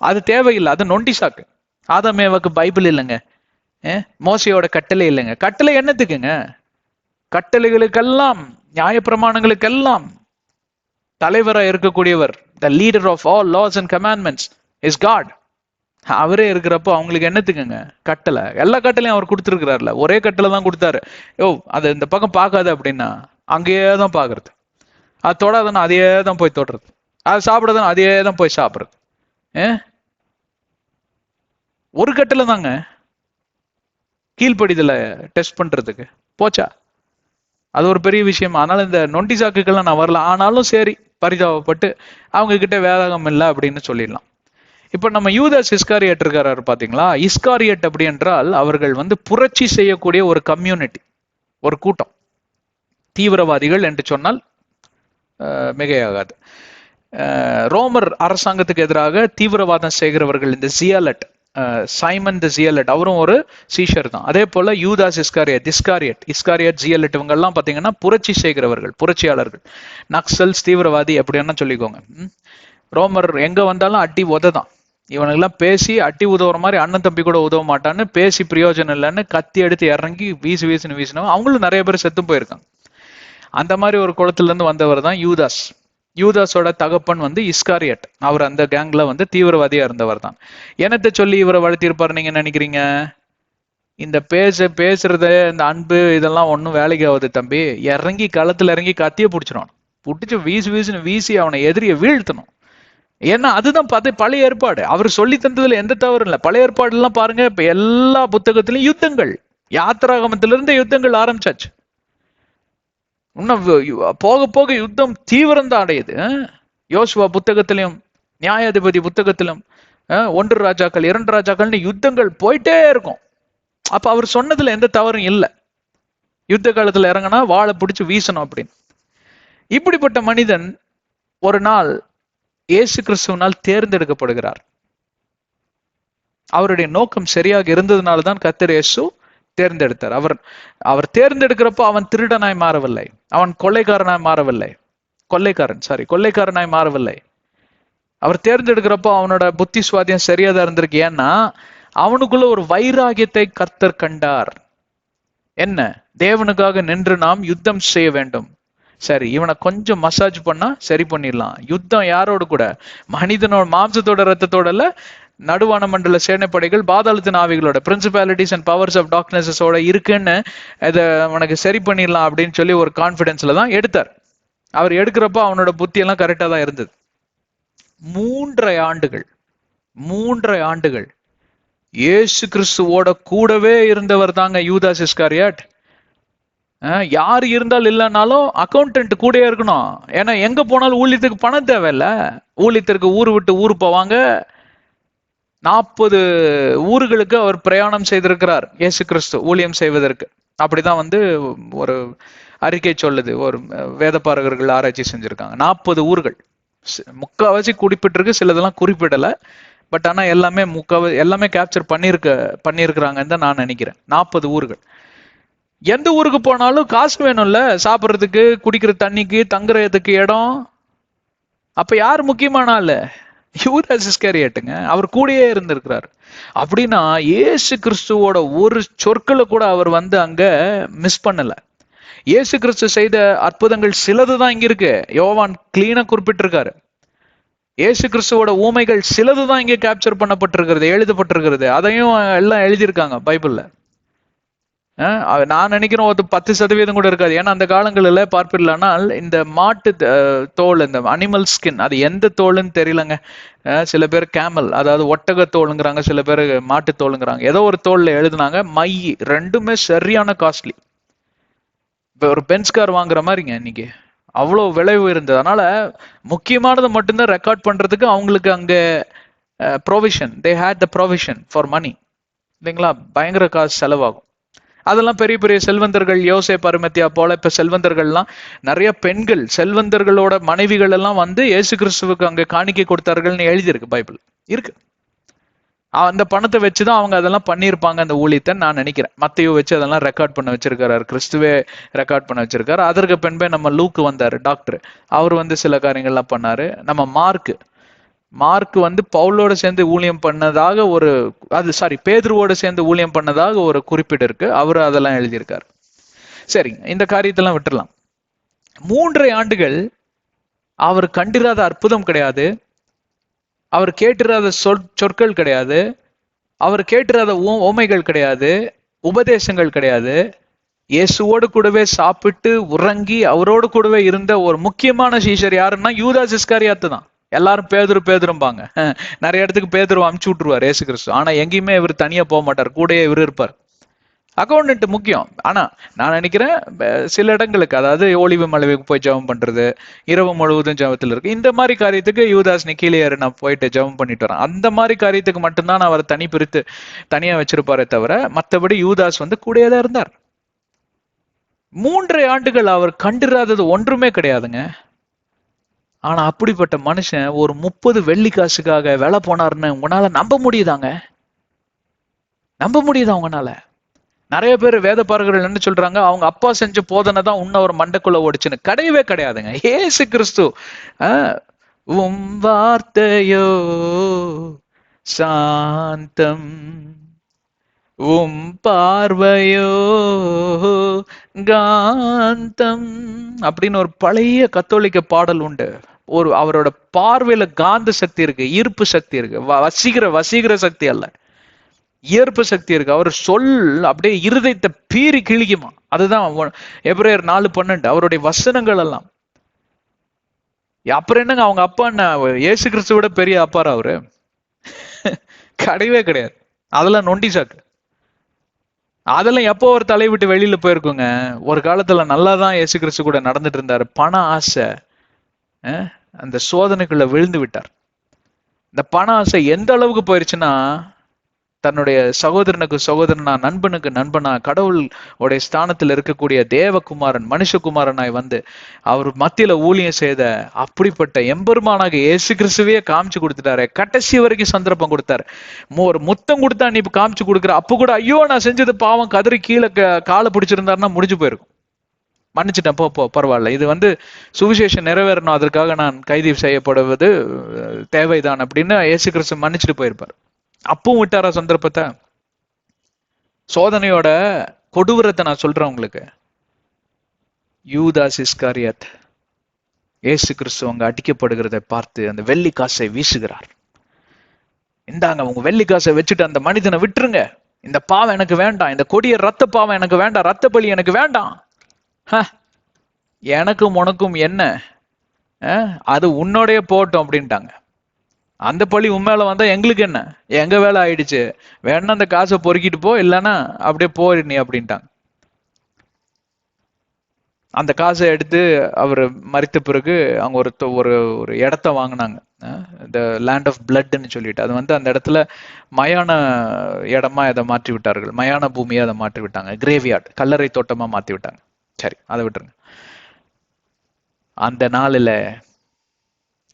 அது தேவையில்லை, அது நொண்டி சாக்கு. ஆதாம் ஏவாக்கு பைபிள் இல்லைங்க, மோசையோட கட்டளை இல்லைங்க. கட்டளை என்னத்துக்குங்க? கட்டளைகளுக்கெல்லாம் நியாயப்பிரமாணங்களுக்கெல்லாம் தலைவரா இருக்கக்கூடியவர், the leader of all laws and commandments is God. அவரே இருக்கிறப்போ அவங்களுக்கு என்னத்துக்குங்க கட்டளை? எல்லா கட்டளையும் அவர் கொடுத்துருக்கிறாருல. ஒரே கட்டளை தான் கொடுத்தாரு. அது இந்த பக்கம் பார்க்காது அப்படின்னா அங்கேயே தான் பாக்குறது. அது தொடாதுன்னா அதையே தான் போய் தொடுறது. அது சாப்பிடாதுன்னா அதையே தான் போய் சாப்பிடுறது. ஒரு கட்டளை தாங்க கீழ்ப்படிதல டெஸ்ட் பண்றதுக்கு போச்சா? அது ஒரு பெரிய விஷயம். அதனால இந்த நொண்டி சாக்குக்கெல்லாம் நான் வரல. ஆனாலும் சரி, பரிதாபப்பட்டு அவங்க கிட்ட வேதாகம் இல்லை அப்படின்னு சொல்லிடலாம். இப்ப நம்ம யூதாஸ் இஸ்காரியட் இருக்காரு பாத்தீங்களா? இஸ்காரியட் அப்படி என்றால் அவர்கள் புரட்சி செய்யக்கூடிய ஒரு கம்யூனிட்டி, ஒரு கூட்டம். தீவிரவாதிகள் என்று சொன்னால் மிகையாகாது. ரோமர் அரசாங்கத்துக்கு எதிராக தீவிரவாதம் செய்கிறவர்கள் இந்த ஜியாலட், சைமன் தி ஜியாலட், அவரும் ஒரு சீஷர் தான். அதே போல யூதாஸ் இஸ்காரியட் ஜியாலட் இவங்க எல்லாம் பாத்தீங்கன்னா புரட்சி செய்கிறவர்கள், புரட்சியாளர்கள், நக்சல்ஸ், தீவிரவாதி அப்படி என்ன சொல்லிக்கோங்க. ரோமர் எங்க வந்தாலும் அடி உததான். இவனுக்கெல்லாம் பேசி அட்டி உதவுற மாதிரி அண்ணன் தம்பி கூட உதவ மாட்டான்னு, பேசி பிரயோஜனம் இல்லைன்னு கத்தி எடுத்து இறங்கி வீசினவங்க அவங்களும் நிறைய பேர் செத்து போயிருக்காங்க. அந்த மாதிரி ஒரு குளத்துல இருந்து வந்தவர் தான் யூதாஸ். யூதாஸோட தகப்பன் இஸ்காரியட். அவர் அந்த கேங்ல தீவிரவாதியா இருந்தவர் தான். என்னத்தை சொல்லி இவரை வளர்த்திருப்பாரு நீங்க நினைக்கிறீங்க? இந்த பேசுறது, இந்த அன்பு இதெல்லாம் ஒன்றும் வேலைக்கு ஆகுது தம்பி. இறங்கி களத்துல இறங்கி கத்திய பிடிச்சிடும், பிடிச்சி வீசி அவனை எதிரிய வீழ்த்தணும். ஏன்னா அதுதான் பழைய ஏற்பாடு. அவர் சொல்லி தந்ததுல எந்த தவறும் இல்லை. பழைய ஏற்பாடு எல்லாம் பாருங்க, இப்ப எல்லா புத்தகத்திலும் யுத்தங்கள், யாத்திராகமத்திலிருந்து யுத்தங்கள் ஆரம்பிச்சாச்சு. இன்னும் போக போக யுத்தம் தீவிரம் தான் அடையுது. யோசுவா புத்தகத்திலும் நியாயாதிபதி புத்தகத்திலும் 1 ராஜாக்கள் 2 ராஜாக்கள்னு யுத்தங்கள் போயிட்டே இருக்கும். அப்ப அவர் சொன்னதுல எந்த தவறும் இல்லை. யுத்த காலத்துல இறங்கினா வாழை பிடிச்சு வீசணும் அப்படின்னு. இப்படிப்பட்ட மனிதன் ஒரு நாள் இயேசு கிறிஸ்துவினால் தேர்ந்தெடுக்கப்படுகிறார். அவருடைய நோக்கம் சரியாக இருந்ததுனால்தான் கர்த்தர் இயேசு தேர்ந்தெடுத்தார். அவர் தேர்ந்தெடுக்கிறப்போ அவன் திருடனாய் மாறவில்லை, அவன் கொள்ளைக்காரனாய் மாறவில்லை, கொள்ளைக்காரனாய் மாறவில்லை. அவர் தேர்ந்தெடுக்கிறப்போ அவனோட புத்தி சுவாதியம் சரியாதான் இருந்திருக்கு. ஏன்னா அவனுக்குள்ள ஒரு வைராகியத்தை கர்த்தர் கண்டார். என்ன? தேவனுக்காக நின்று நாம் யுத்தம் செய்ய வேண்டும். சரி, இவனை கொஞ்சம் மசாஜ் பண்ணா சரி பண்ணிடலாம். யுத்தம் யாரோடு கூட? மனிதனோட மாம்சத்தோட ரத்தத்தோட இல்ல, நடுவான மண்டல சேனைப்படைகள், பாதாளத்தின் ஆவிகளோட, பிரின்சிபாலிட்டிஸ் அண்ட் பவர்ஸ் ஆஃப் டார்க்னஸோட இருக்குன்னு இதை அவனுக்கு சரி பண்ணிடலாம் அப்படின்னு சொல்லி ஒரு கான்பிடன்ஸ்ல தான் எடுத்தார். அவர் எடுக்கிறப்போ அவனோட புத்தி எல்லாம் கரெக்டா தான் இருந்தது. 3.5 ஆண்டுகள் இயேசு கிறிஸ்துவோட கூடவே இருந்தவர் தாங்க யூதாஸ் இஸ்காரியாட். யாரு இருந்தாலும் இல்லைன்னாலும் அக்கௌண்டன்ட் கூடயே இருக்கணும். ஏன்னா எங்க போனாலும் ஊழியத்துக்கு பணம் தேவையில்ல. ஊழியத்திற்கு ஊர் விட்டு ஊர் போவாங்க. 40 ஊர்களுக்கு அவர் பிரயாணம் செய்திருக்கிறார் இயேசு கிறிஸ்து ஊழியம் செய்வதற்கு. அப்படிதான் ஒரு அறிக்கை சொல்லுது. ஒரு வேதபாரகர்கள் ஆராய்ச்சி செஞ்சிருக்காங்க. 40 ஊர்கள், முக்காவாசி குறிப்பிட்டிருக்கு, சிலதெல்லாம் குறிப்பிடல. பட் ஆனா எல்லாமே கேப்சர் பண்ணியிருக்கிறாங்கன்னு தான் நான் நினைக்கிறேன். 40 ஊர்கள். எந்த ஊருக்கு போனாலும் காசு வேணும்ல, சாப்பிட்றதுக்கு, குடிக்கிற தண்ணிக்கு, தங்குறதுக்கு இடம். அப்ப யார் முக்கியமான ஆளு? யூதாஸ் இஸ்காரியாட்டுங்க. அவர் கூடயே இருந்திருக்கிறார். அப்படின்னா இயேசு கிறிஸ்துவோட ஒரு சொற்களை கூட அவர் அங்க மிஸ் பண்ணல. இயேசு கிறிஸ்து செய்த அற்புதங்கள் சிலதுதான் இங்க இருக்கு. யோவான் கிளீனா குறிப்பிட்டிருக்காரு. இயேசு கிறிஸ்துவோட ஊமைகள் சிலதுதான் இங்க கேப்சர் பண்ணப்பட்டிருக்கிறது, எழுதப்பட்டிருக்கிறது. அதையும் எல்லாம் எழுதியிருக்காங்க பைபிள்ல. நான் நினைக்கிறேன் ஒரு 10% கூட இருக்காது. ஏன்னா அந்த காலங்களில் பார்ப்பில்லானால் இந்த மாட்டு தோல், இந்த அனிமல் ஸ்கின், அது எந்த தோல்னு தெரியலங்க. சில பேர் கேமல், அதாவது ஒட்டக தோலுங்கிறாங்க, சில பேர் மாட்டு தோலுங்கிறாங்க. ஏதோ ஒரு தோல்ல எழுதுனாங்க. மை ரெண்டுமே சரியான காஸ்ட்லி. இப்போ ஒரு பென்ஸ் கார் வாங்குற மாதிரிங்க இன்னைக்கு, அவ்வளோ விலை உயர்ந்தது. அதனால முக்கியமானதை மட்டும்தான் ரெக்கார்ட் பண்றதுக்கு அவங்களுக்கு அங்க provision, they had the provision for money, இல்லைங்களா? பயங்கர காசு செலவாகும். அதெல்லாம் பெரிய பெரிய செல்வந்தர்கள், யோசேப் அரிமத்தியா போல இப்ப செல்வந்தர்கள்லாம், நிறைய பெண்கள் செல்வந்தர்களோட மனைவிகள் எல்லாம் வந்து இயேசு கிறிஸ்துவுக்கு அங்க காணிக்கை கொடுத்தார்கள்னு எழுதியிருக்கு, பைபிள் இருக்கு. அந்த பணத்தை வச்சுதான் அவங்க அதெல்லாம் பண்ணியிருப்பாங்க அந்த ஊழியத்தை நான் நினைக்கிறேன். மத்தையோ வச்சு அதெல்லாம் ரெக்கார்ட் பண்ண வச்சிருக்காரு, கிறிஸ்துவே ரெக்கார்ட் பண்ண வச்சிருக்காரு. அதற்கு பின்பே நம்ம லூக்கு வந்தாரு, டாக்டர், அவர் வந்து சில காரியங்கள்லாம் பண்ணாரு. நம்ம மார்க் வந்து பவுலோட சேர்ந்து ஊழியம் பண்ணதாக ஒரு, அது சாரி, பேதுருவோட சேர்ந்து ஊழியம் பண்ணதாக ஒரு குறிப்பீடு இருக்கு. அவரு அதெல்லாம் எழுதியிருக்காரு. சரி, இந்த காரியத்தெல்லாம் விட்டுறலாம். 3.5 ஆண்டுகள் அவர் கண்டிராத அற்புதம் கிடையாது, அவர் கேட்டிராத சொற்கள் கிடையாது, அவர் கேட்டிராத ஓமைகள் கிடையாது, உபதேசங்கள் கிடையாது. இயேசுவோடு கூடவே சாப்பிட்டு உறங்கி அவரோடு கூடவே இருந்த ஒரு முக்கியமான சீஷர் யாருன்னா யூதாஸ் இஸ்காரியாத்து தான். எல்லாரும் பேதுரும்பாங்க. நிறைய இடத்துக்கு பேதுரு அமுச்சு விட்டுருவார் இயேசு கிறிஸ்து. ஆனா எங்கேயுமே இவர் தனியா போக மாட்டார், கூடயே இவர் இருப்பார். அக்கௌண்ட் முக்கியம். ஆனா நான் நினைக்கிறேன் சில இடங்களுக்கு, அதாவது ஒளிவு மலைவுக்கு போய் ஜெபம் பண்றது, இரவு முழுவதும் ஜெபத்தில் இருக்கு, இந்த மாதிரி காரியத்துக்கு யூதாஸ் நிக்கீலியர் நான் போயிட்டு ஜெபம் பண்ணிட்டு வரேன், அந்த மாதிரி காரியத்துக்கு மட்டும்தான் அவர் பிரித்து தனியா வச்சிருப்பாரே தவிர, மற்றபடி யூதாஸ் வந்து கூடயே தான் இருந்தார். 3.5 ஆண்டுகள் அவர் கண்டிராதது ஒன்றுமே கிடையாதுங்க. ஆனா அப்படிப்பட்ட மனுஷன் ஒரு 30 வெள்ளி காசுக்காக வேலை போனாருன்னு உங்களால நம்ப முடியுதாங்க? நம்ப முடியுதா உங்களால? நிறைய பேர் வேத பாரகர்கள் என்ன சொல்றாங்க, அவங்க அப்பா செஞ்ச போதனை தான் உன்ன ஒரு மண்டைக்குள்ள ஓடிச்சுன்னு. கிடையவே கிடையாதுங்க. ஏசு கிறிஸ்து உம் வார்த்தையோ சாந்தம், உம் பார்வையோ காந்தம் அப்படின்னு ஒரு பழைய கத்தோலிக்க பாடல் உண்டு. ஒரு அவரோட பார்வையில காந்த சக்தி இருக்கு, ஈர்ப்பு சக்தி இருக்கு, வசீகர சக்தி அல்ல, ஈர்ப்பு சக்தி இருக்கு. அவர் சொல் அப்படியே இருதயத்தை பீறி கிழிக்குமா. அதுதான் எபிரேயர் 4:12 அவருடைய வசனங்கள் எல்லாம். அப்புறம் என்னங்க அவங்க அப்பா என்ன இயேசு கிறிஸ்துவோட பெரிய அப்பாரா அவரு? கிடையவே கிடையாது. அதெல்லாம் நொண்டி சாக்கு. அதெல்லாம் எப்போ ஒரு தலை விட்டு வெளியில போயிருக்குங்க. ஒரு காலத்துல நல்லாதான் இயேசு கிறிஸ்து கூட நடந்துட்டு இருந்தாரு. பண ஆசை அந்த சோதனைக்குள்ள விழுந்து விட்டார். இந்த பண ஆசை எந்த அளவுக்கு போயிருச்சுன்னா, தன்னுடைய சகோதரனா, நண்பனுக்கு நண்பனா, கடவுள் உடைய ஸ்தானத்தில் இருக்கக்கூடிய தேவகுமாரன் மனுஷகுமாரனாய் வந்து அவர் மத்தியில ஊழியம் செய்த அப்படிப்பட்ட எம்பெருமானாக இயேசு கிறிஸ்துவையே காமிச்சு கொடுத்துட்டாரு. கடைசி வரைக்கும் சந்தர்ப்பம் கொடுத்தாரு. ஒரு முத்தம் கொடுத்தா நீ காமிச்சு கொடுக்குற, அப்ப கூட ஐயோ நான் செஞ்சது பாவம் கதறி கீழே காலை பிடிச்சிருந்தாருன்னா முடிஞ்சு போயிருக்கும். மன்னிச்சுட்டேன், போ பரவாயில்ல, இது வந்து சுவிசேஷம் நிறைவேறணும், அதற்காக நான் கைது செய்யப்படுவது தேவைதான் அப்படின்னு இயேசு கிறிஸ்து மன்னிச்சுட்டு போயிருப்பார். அப்பவும் விட்டாரா சந்தர்ப்பத்தை? சோதனையோட கொடூரத்தை நான் சொல்றேன் உங்களுக்கு. யூதாஸ் இஸ்காரியாத் இயேசு கிறிஸ்து அங்க அடிக்கப்படுகிறதை பார்த்து அந்த வெள்ளி காசை வீசுகிறார். இந்தாங்க உங்க வெள்ளி காசை வச்சுட்டு அந்த மனிதனை விட்டுருங்க, இந்த பாவம் எனக்கு வேண்டாம், இந்த கொடிய ரத்த பாவம் எனக்கு வேண்டாம், ரத்த பலி எனக்கு வேண்டாம், எனக்கும் உனக்கும் என்ன, அது உன்னோடைய போட்டோம் அப்படின்ட்டாங்க. அந்த பழி உண்மையில வந்தா எங்களுக்கு என்ன, எங்க வேலை ஆயிடுச்சு, வேணா அந்த காசை பொறுக்கிட்டு போ, இல்லைன்னா அப்படியே போயிடு நீ அப்படின்ட்டாங்க. அந்த காசை எடுத்து அவர் மரித்த பிறகு அவங்க ஒரு ஒரு இடத்த வாங்கினாங்க, இந்த லேண்ட் ஆஃப் பிளட்ன்னு சொல்லிட்டு. அது வந்து அந்த இடத்துல மயான இடமா அதை மாற்றி விட்டார்கள், மயான பூமியை அதை மாற்றி விட்டாங்க, கிரேவியார்ட், கல்லறை தோட்டமா மாற்றி விட்டாங்க. சரி, அதை விட்டுருங்க. அந்த நாளில்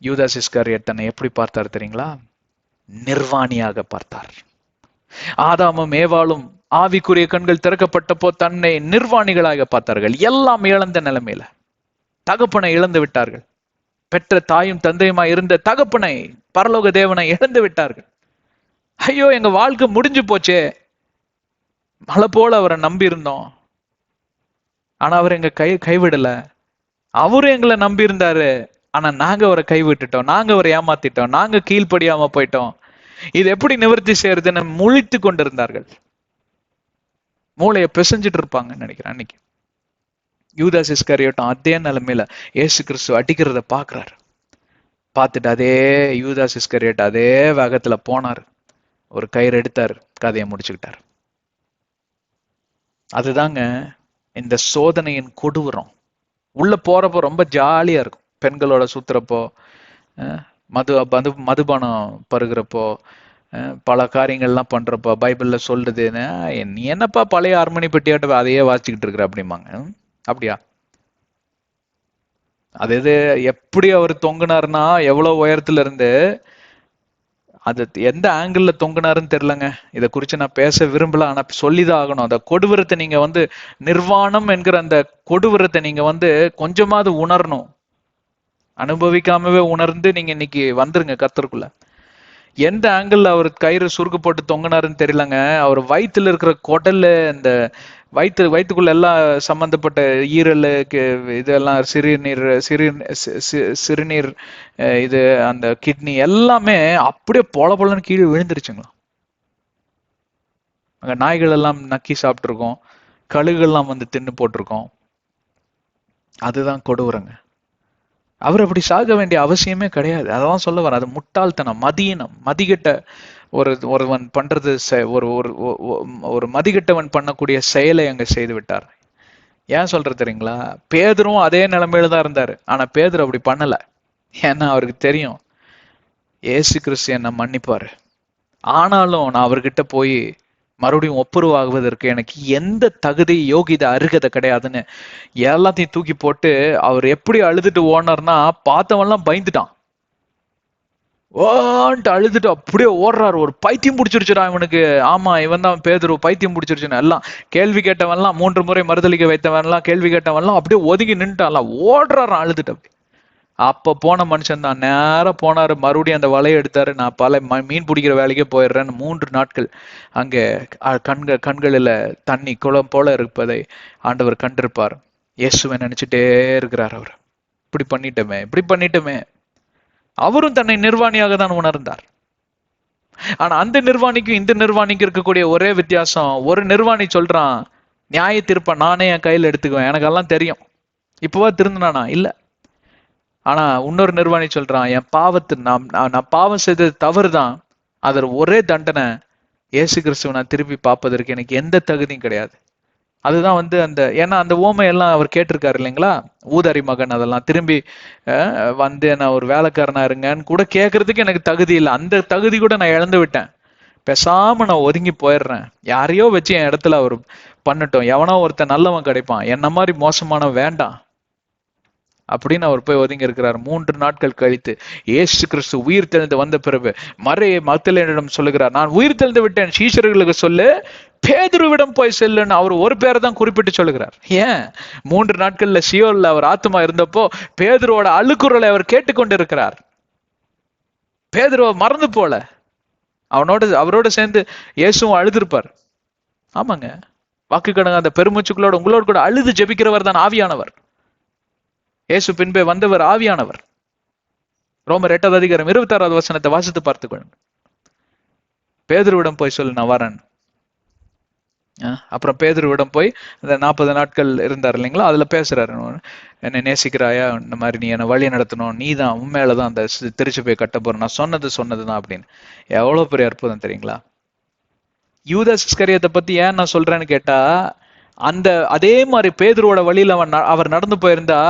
யூதாஸ் இஸ்காரியாத் தன்னை எப்படி பார்த்தார் தெரியுங்களா? நிர்வாணியாக பார்த்தார். ஆதாமும் ஏவாளும் ஆவிக்குரிய கண்கள் திறக்கப்பட்டப்போ தன்னை நிர்வாணிகளாக பார்த்தார்கள். எல்லாம் இழந்த நிலைமையில தகப்பனை இழந்து விட்டார்கள். பெற்ற தாயும் தந்தையுமா இருந்த தகப்பனை, பரலோக தேவனை இழந்து விட்டார்கள். ஐயோ எங்க வாழ்க்கை முடிஞ்சு போச்சே, மழை போல அவரை நம்பி இருந்தோம், ஆனா அவர் எங்க கைவிடல. அவரும் எங்களை நம்பி இருந்தாரு, ஆனா நாங்க அவரை கைவிட்டுட்டோம், நாங்க அவரை ஏமாத்திட்டோம், நாங்க கீழ்ப்படியாம போயிட்டோம், இது எப்படி நிவர்த்தி செய்யறதுன்னு முழித்து கொண்டிருந்தார்கள். மூளையை பிசைஞ்சிட்டு இருப்பாங்கன்னு நினைக்கிறேன். அன்னைக்கு யூதாஸ் இஸ்காரியோட்டும் அதே நிலைமையில இயேசு கிறிஸ்து அடிக்கிறத பாக்குறாரு. பார்த்துட்டு அதே யூதாஸ் இஸ்காரியோட் அதே வேகத்துல போனார், ஒரு கயிறு எடுத்தார், கதையை முடிச்சுக்கிட்டார். அதுதாங்க இந்த சோதனையின் கொடூரம். உள்ள போறப்போ ரொம்ப ஜாலியா இருக்கும். பெண்களோட சுத்துறப்போ, மதுபானம் பருகிறப்போ, பல காரியங்கள்லாம் பண்றப்போ பைபிள்ல சொல்றது, நீ என்னப்பா பழைய அரண்மனை பெட்டியாட்ட அதையே வாசிச்சுக்கிட்டு இருக்கிற அப்படிம்பாங்க. அப்படியா? அது எது எப்படி அவர் தொங்குனாருன்னா, எவ்வளவு உயரத்துல இருந்து அது எந்த ஆங்கிள் தொங்குனாருன்னு தெரியலங்க. இதை குறித்து நான் பேச விரும்பல, ஆனா சொல்லிதான் ஆகணும். அந்த கொடூரத்தை நீங்க நிர்வாணம் என்கிற அந்த கொடூரத்தை நீங்க கொஞ்சமாவது உணரணும். அனுபவிக்காமவே உணர்ந்து நீங்க இன்னைக்கு வந்துருங்க கர்த்தருக்குள்ள. எந்த ஆங்கிள் அவர் கயிறு சுருக்கு போட்டு தொங்கினாருன்னு தெரியலங்க. அவர் வயிற்றுல இருக்கிற குடல்ல, இந்த வயிற்றுக்குள்ள எல்லாம் சம்பந்தப்பட்ட ஈரல், இதெல்லாம் சிறுநீர், இது அந்த கிட்னி எல்லாமே அப்படியே பொல பொலன்னு கீழே விழுந்துருச்சுங்களா. அங்க நாய்கள் எல்லாம் நக்கி சாப்பிட்டுருக்கோம், கழுகுகள்லாம் தின்னு போட்டிருக்கோம். அதுதான் கொடூரங்க. அவர் அப்படி சாக வேண்டிய அவசியமே கிடையாது. அதான் சொல்ல வர, அது முட்டாள்தனம், மதியினம், மதிகட்ட ஒருவன் பண்றது, ஒரு ஒரு மதிகட்டவன் பண்ணக்கூடிய செயலை அங்க செய்து விட்டார். ஏன் சொல்றது தெரியுங்களா? பேதுரும் அதே நிலைமையில தான் இருந்தாரு. ஆனா பேதுரு அப்படி பண்ணல. ஏன்னா அவருக்கு தெரியும் ஏசு கிறிஸ்து என்ன மன்னிப்பாரு. ஆனாலும் நான் அவர்கிட்ட போய் மறுபடியும் ஒப்புரவாகுவதற்கு எனக்கு எந்த தகுதி, யோகிதை, அருகதை கிடையாதுன்னு எல்லாத்தையும் தூக்கி போட்டு அவர் எப்படி அழுதுட்டு ஓனார்னா, பார்த்தவன்லாம் பயந்துட்டான். ஓன்ட்டு அழுதுட்டு அப்படியே ஓடுறாரு. ஒரு பைத்தியம் பிடிச்சிருச்சுடா இவனுக்கு. ஆமா, இவன் தான் பேதுரு, பைத்தியம் பிடிச்சிருச்சுன்னு எல்லாம் கேள்வி கேட்டவன்லாம், 3 முறை மறுதளிக்க வைத்தவன்லாம், கேள்வி கேட்டவன்லாம் அப்படியே ஒதுங்கி நின்றுட்டான்லாம், ஓடுறாரான் அழுதுட்டு. அப்படி அப்ப போன மனுஷன் தான் நேரா போனாரு, மறுபடியும் அந்த வலையை எடுத்தாரு. நான் பல மீன் பிடிக்கிற வேலைக்கே போயிடுறேன்னு 3 நாட்கள் அங்கே கண்களில தண்ணி குளம் போல இருப்பதை ஆண்டவர் கண்டிருப்பார். இயேசுவை நினைச்சிட்டே இருக்கிறார். அவர் இப்படி பண்ணிட்டோமே. அவரும் தன்னை நிர்வாணியாக தான் உணர்ந்தார். ஆனா அந்த நிர்வாணிக்கும் இந்த நிர்வாணிக்கும் இருக்கக்கூடிய ஒரே வித்தியாசம், ஒரு நிர்வாணி சொல்றான், நியாய தீர்ப்ப நானே என் கையில எடுத்துக்குவேன், எனக்கு எல்லாம் தெரியும், இப்பவா திருந்தினானா? இல்ல. ஆனா இன்னொரு நிர்வாணி சொல்றான், என் பாவத்தை நான் பாவம் செய்தது தவறுதான், அதற்கு ஒரே தண்டனை, இயேசு கிறிஸ்துவ நான் திருப்பி பார்ப்பதற்கு எனக்கு எந்த தகுதியும் கிடையாது. அதுதான் அந்த ஏன்னா அந்த ஓமை எல்லாம் அவர் கேட்டிருக்காரு இல்லைங்களா? ஊதாரி மகன் அதெல்லாம் திரும்பி நான் ஒரு வேலைக்காரனா இருங்கன்னு கூட கேட்கறதுக்கு எனக்கு தகுதி இல்லை. அந்த தகுதி கூட நான் இழந்து விட்டேன். பேசாம நான் ஒதுங்கி போயிடுறேன், யாரையோ வச்சு என் இடத்துல அவர் பண்ணட்டும், எவனோ ஒருத்தன் நல்லவன் கிடைப்பான், என்ன மாதிரி மோசமானவன் வேண்டாம் அப்படின்னு அவர் போய் ஒதுங்கி இருக்கிறார். 3 நாட்கள் கழித்து இயேசு கிறிஸ்து உயிர் தெளிந்து வந்த பிறகு மக்தலேனிடம் சொல்லுகிறார், நான் உயிர் தெளிந்து விட்டேன், சீஷர்களுக்கு சொல்லு, பேதுருவிடம் போய் செல்லுன்னு அவர் ஒரு பேரை தான் குறிப்பிட்டு சொல்லுகிறார். ஏன்? 3 நாட்கள்ல சியோல்ல அவர் ஆத்மா இருந்தப்போ பேதுருவோட அழுக்குறலை அவர் கேட்டுக்கொண்டு இருக்கிறார். பேதுருவ மறந்து போல, அவரோட சேர்ந்து இயேசுவும் அழுதிருப்பார். ஆமாங்க, வாக்கு கடங்க அந்த பெருமூச்சுக்களோட உங்களோட கூட அழுது ஜெபிக்கிறவர் தான் ஆவியானவர். இயேசு பின்பே வந்தவர் ஆவியானவர். ரோமர் 8வது அதிகாரம் 26வது வசனத்தை வாசித்து பார்த்துக்கொள்ளுங்க. பேதுருவிடம் போய் சொல்லு, நான் வரேன். அப்புறம் பேதுருவிடம் போய் இந்த 40 நாட்கள் இருந்தார் இல்லைங்களா, அதுல பேசுறாரு, என்னை நேசிக்கிறாயா, இந்த மாதிரி நீ என்னை வழி நடத்தணும், நீ தான் உண்மையிலதான் அந்த திருச்சி கட்ட போற, நான் சொன்னதுதான் அப்படின்னு. எவ்வளவு பெரிய அற்புதம் தெரியுங்களா? யூதாஸ் இஸ்கரியோத்தை பத்தி ஏன் நான் சொல்றேன்னு கேட்டா, அதே மாதிரி பேதுருவோட வழியில அவர் நடந்து போயிருந்தா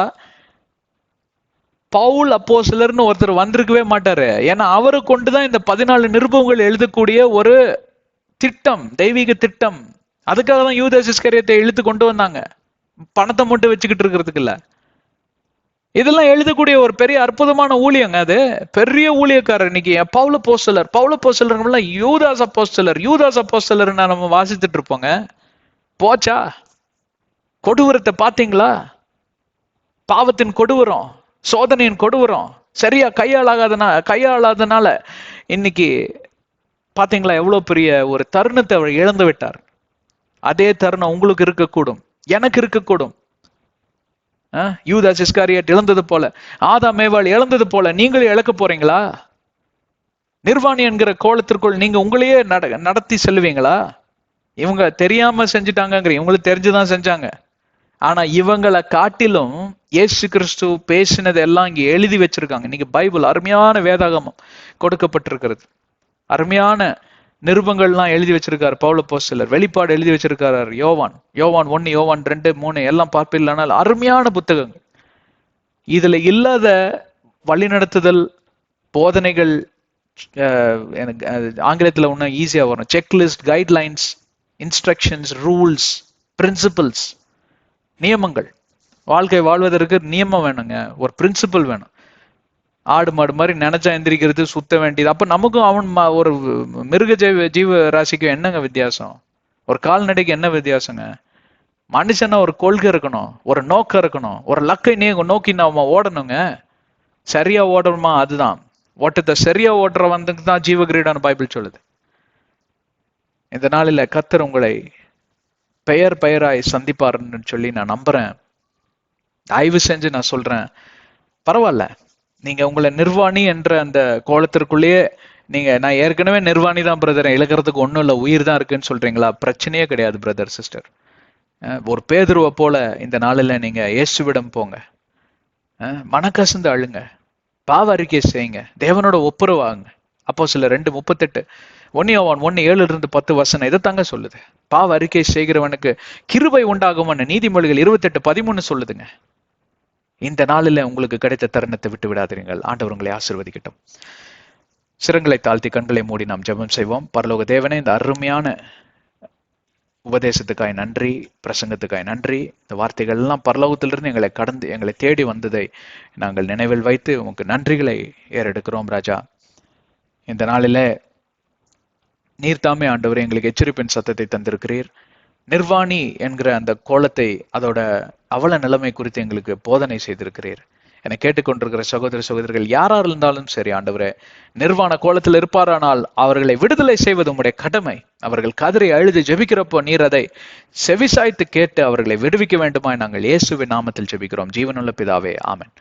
பவுல் அப்போஸ்தலர்னு ஒருத்தர் வந்திருக்கவே மாட்டாரு. ஏன்னா அவரை கொண்டுதான் இந்த 14 நிருபங்கள் எழுதக்கூடிய ஒரு திட்டம், தெய்வீக திட்டம். அதுக்காக தான் யூதாஸ் இஸ்கரியோத்தை இழுத்து கொண்டு வந்தாங்க, பணத்தை மட்டும் வச்சுக்கிட்டு இருக்கிறதுக்கு இல்ல. இதெல்லாம் எழுதக்கூடிய ஒரு பெரிய அற்புதமான ஊழியங்க. அது பெரிய ஊழியக்காரர். இன்னைக்கு பவுல் அப்போஸ்தலர் யூதாஸ் அப்போஸ்தலர் நம்ம வாசித்துட்டு இருப்போங்க. போச்சா? கொடூரத்தை பாத்தீங்களா? பாவத்தின் கொடூரம், சோதனையின் கொடூரம் சரியா கையாளாதனால இன்னைக்கு பாத்தீங்களா எவ்வளவு பெரிய ஒரு தருணத்தை அவர் இழந்து விட்டார். அதே தருணம் உங்களுக்கு இருக்கக்கூடும், எனக்கு இருக்கக்கூடும். யூதாஸ் இஸ்காரியோட் இழந்தது போல, ஆதாம் ஏவாள் இழந்தது போல நீங்களே இழக்க போறீங்களா? நிர்வாணி என்கிற கோலத்திற்குள் நீங்க உங்களையே நடத்தி செல்வீங்களா? இவங்க தெரியாம செஞ்சுட்டாங்கிற, இவங்களுக்கு தெரிஞ்சுதான் செஞ்சாங்க. ஆனா இவங்களை காட்டிலும் இயேசு கிறிஸ்து பேசினது எல்லாம் இங்க எழுதி வச்சிருக்காங்க. இன்னைக்கு பைபிள் அருமையான வேதாகமம் கொடுக்கப்பட்டிருக்கிறது. அருமையான நிருபங்கள்லாம் எழுதி வச்சிருக்காரு பவுல் அப்போஸ்தலர். வெளிப்பாடு எழுதி வச்சிருக்காரு யோவான். யோவான் 1, யோவான் 2, 3 எல்லாம் பார்ப்பில்லானால் அருமையான புத்தகங்கள். இதுல இல்லாத வழிநடத்துதல் போதனைகள், எனக்கு ஆங்கிலத்தில் ஒன்றும் ஈஸியா வரும், checklist, guidelines, instructions, rules, principles, நியமங்கள். வாழ்க்கை வாழ்வதற்கு நியமம் வேணுங்க, ஒரு பிரின்சிபல் வேணும். ஆடு மாடு மாதிரி நினைச்சா எந்திரிக்கிறது, சுத்த வேண்டியது. அப்ப நமக்கும் அவன் ஒரு மிருக ஜீவ ராசிக்கும் என்னங்க வித்தியாசம்? ஒரு கால்நடைக்கு என்ன வித்தியாசங்க? மனுஷனா ஒரு கொள்கை இருக்கணும், ஒரு நோக்கம் இருக்கணும், ஒரு லக்கை நோக்கி நாம ஓடணுங்க. சரியா ஓடணுமா? அதுதான் ஓட்டத்தை சரியா ஓட்டுற வந்துக்கு தான் ஜீவ கிரீடான்னு பைபிள் சொல்லுது. இந்த நாளில் கர்த்தர் உங்களை பெயர் பெயராய் சந்திப்பாருன்னு சொல்லி நான் நம்புறேன். தயவு செஞ்சு நான் சொல்றேன், பரவாயில்ல, நீங்க உங்களை நிர்வாணி என்ற அந்த கோலத்திற்குள்ளேயே நீங்க, நான் ஏற்கனவே நிர்வாணி தான் பிரதர், இழக்கிறதுக்கு ஒன்றும் இல்லை, உயிர் தான் இருக்குன்னு சொல்றீங்களா? பிரச்சனையே கிடையாது பிரதர் சிஸ்டர். ஒரு பேதுருவை போல இந்த நாளில் நீங்க இயேசுவிடம் போங்க, மனக்கசந்து அழுங்க, பாவ அறிக்கை செய்யுங்க, தேவனோட ஒப்புரவாங்க. அப்போஸ்தலர் 2:38, 1 யோவான் 1:7-10 இதை தாங்க சொல்லுது. பாவ அறிக்கை செய்கிறவனுக்கு கிருபை உண்டாகும்னு நீதிமொழிகள் 28:13 சொல்லுதுங்க. இந்த நாளில் உங்களுக்கு கிடைத்த தருணத்தை விட்டு விடாதீர்கள். ஆண்டவர் உங்களை ஆசீர்வதிக்கட்டும். சிரங்களை தாழ்த்தி கண்களை மூடி நாம் ஜெபம் செய்வோம். பரலோக தேவனே, இந்த அருமையான உபதேசத்துக்காய் நன்றி, பிரசங்கத்துக்காய் நன்றி. இந்த வார்த்தைகள் எல்லாம் பரலோகத்திலிருந்து எங்களை கடந்து எங்களை தேடி வந்ததை நாங்கள் நினைவில் வைத்து உங்களுக்கு நன்றிகளை ஏறெடுக்கிறோம் ராஜா. இந்த நாளிலே நீர்தாமே ஆண்டவரே எங்களுக்கு எச்சரிப்பின் சத்தத்தை தந்திருக்கிறீர். நிர்வாணி என்கிற அந்த கோலத்தை, அதோட அவல நிலைமை குறித்து எங்களுக்கு போதனை செய்திருக்கிறீர். என்னை கேட்டுக்கொண்டிருக்கிற சகோதர சகோதரிகள் யாரா இருந்தாலும் சரி ஆண்டவரே, நிர்வாண கோலத்தில் இருப்பாரானால் அவர்களை விடுதலை செய்வது உம்முடைய கடமை. அவர்கள் கதறி அழுது ஜெபிக்கிறப்போ நீர் அதை செவிசாய்த்து கேட்டு அவர்களை விடுவிக்க வேண்டுமாய் நாங்கள் இயேசுவின் நாமத்தில் ஜெபிக்கிறோம். ஜீவனுள்ள பிதாவே, ஆமென்.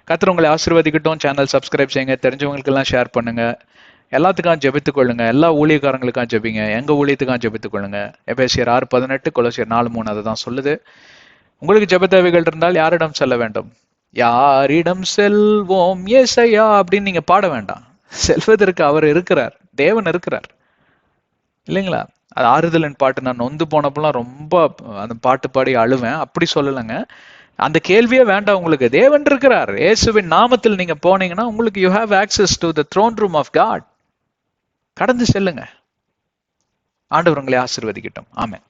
கர்த்தர் உங்களை ஆசீர்வதிக்கட்டும். சேனல் சப்ஸ்கிரைப் செய்யுங்க, தெரிஞ்சவங்களுக்கு எல்லாம் ஷேர் பண்ணுங்க, எல்லாத்துக்காக ஜெபித்துக் கொள்ளுங்க, எல்லா ஊழியக்காரங்களுக்காக ஜெபிங்க, எங்க ஊழியத்துக்காக ஜெபித்துக் கொள்ளுங்க. எபேசியர் 6:18, கொலோசியர் 4:3 அதை தான் சொல்லுது. உங்களுக்கு ஜெப தேவைகள் இருந்தால் யாரிடம் செல்ல வேண்டும்? யாரிடம் செல்வோம் ஏசையா அப்படின்னு நீங்க பாட வேண்டாம். செல்வதற்கு அவர் இருக்கிறார், தேவன் இருக்கிறார், இல்லைங்களா? அது ஆறுதலின் பாட்டு. நான் நொந்து போனப்பெல்லாம் ரொம்ப அந்த பாட்டு பாடி அழுவேன், அப்படி சொல்லலைங்க. அந்த கேள்வியே வேண்டாம் உங்களுக்கு. தேவன் இருக்கிறார். இயேசுவின் நாமத்தில் நீங்க போனீங்கன்னா உங்களுக்கு you have access to the throne room of God. கடந்து செல்லுங்க. ஆண்டவர் உங்களை ஆசீர்வதிக்கட்டும். ஆமென்.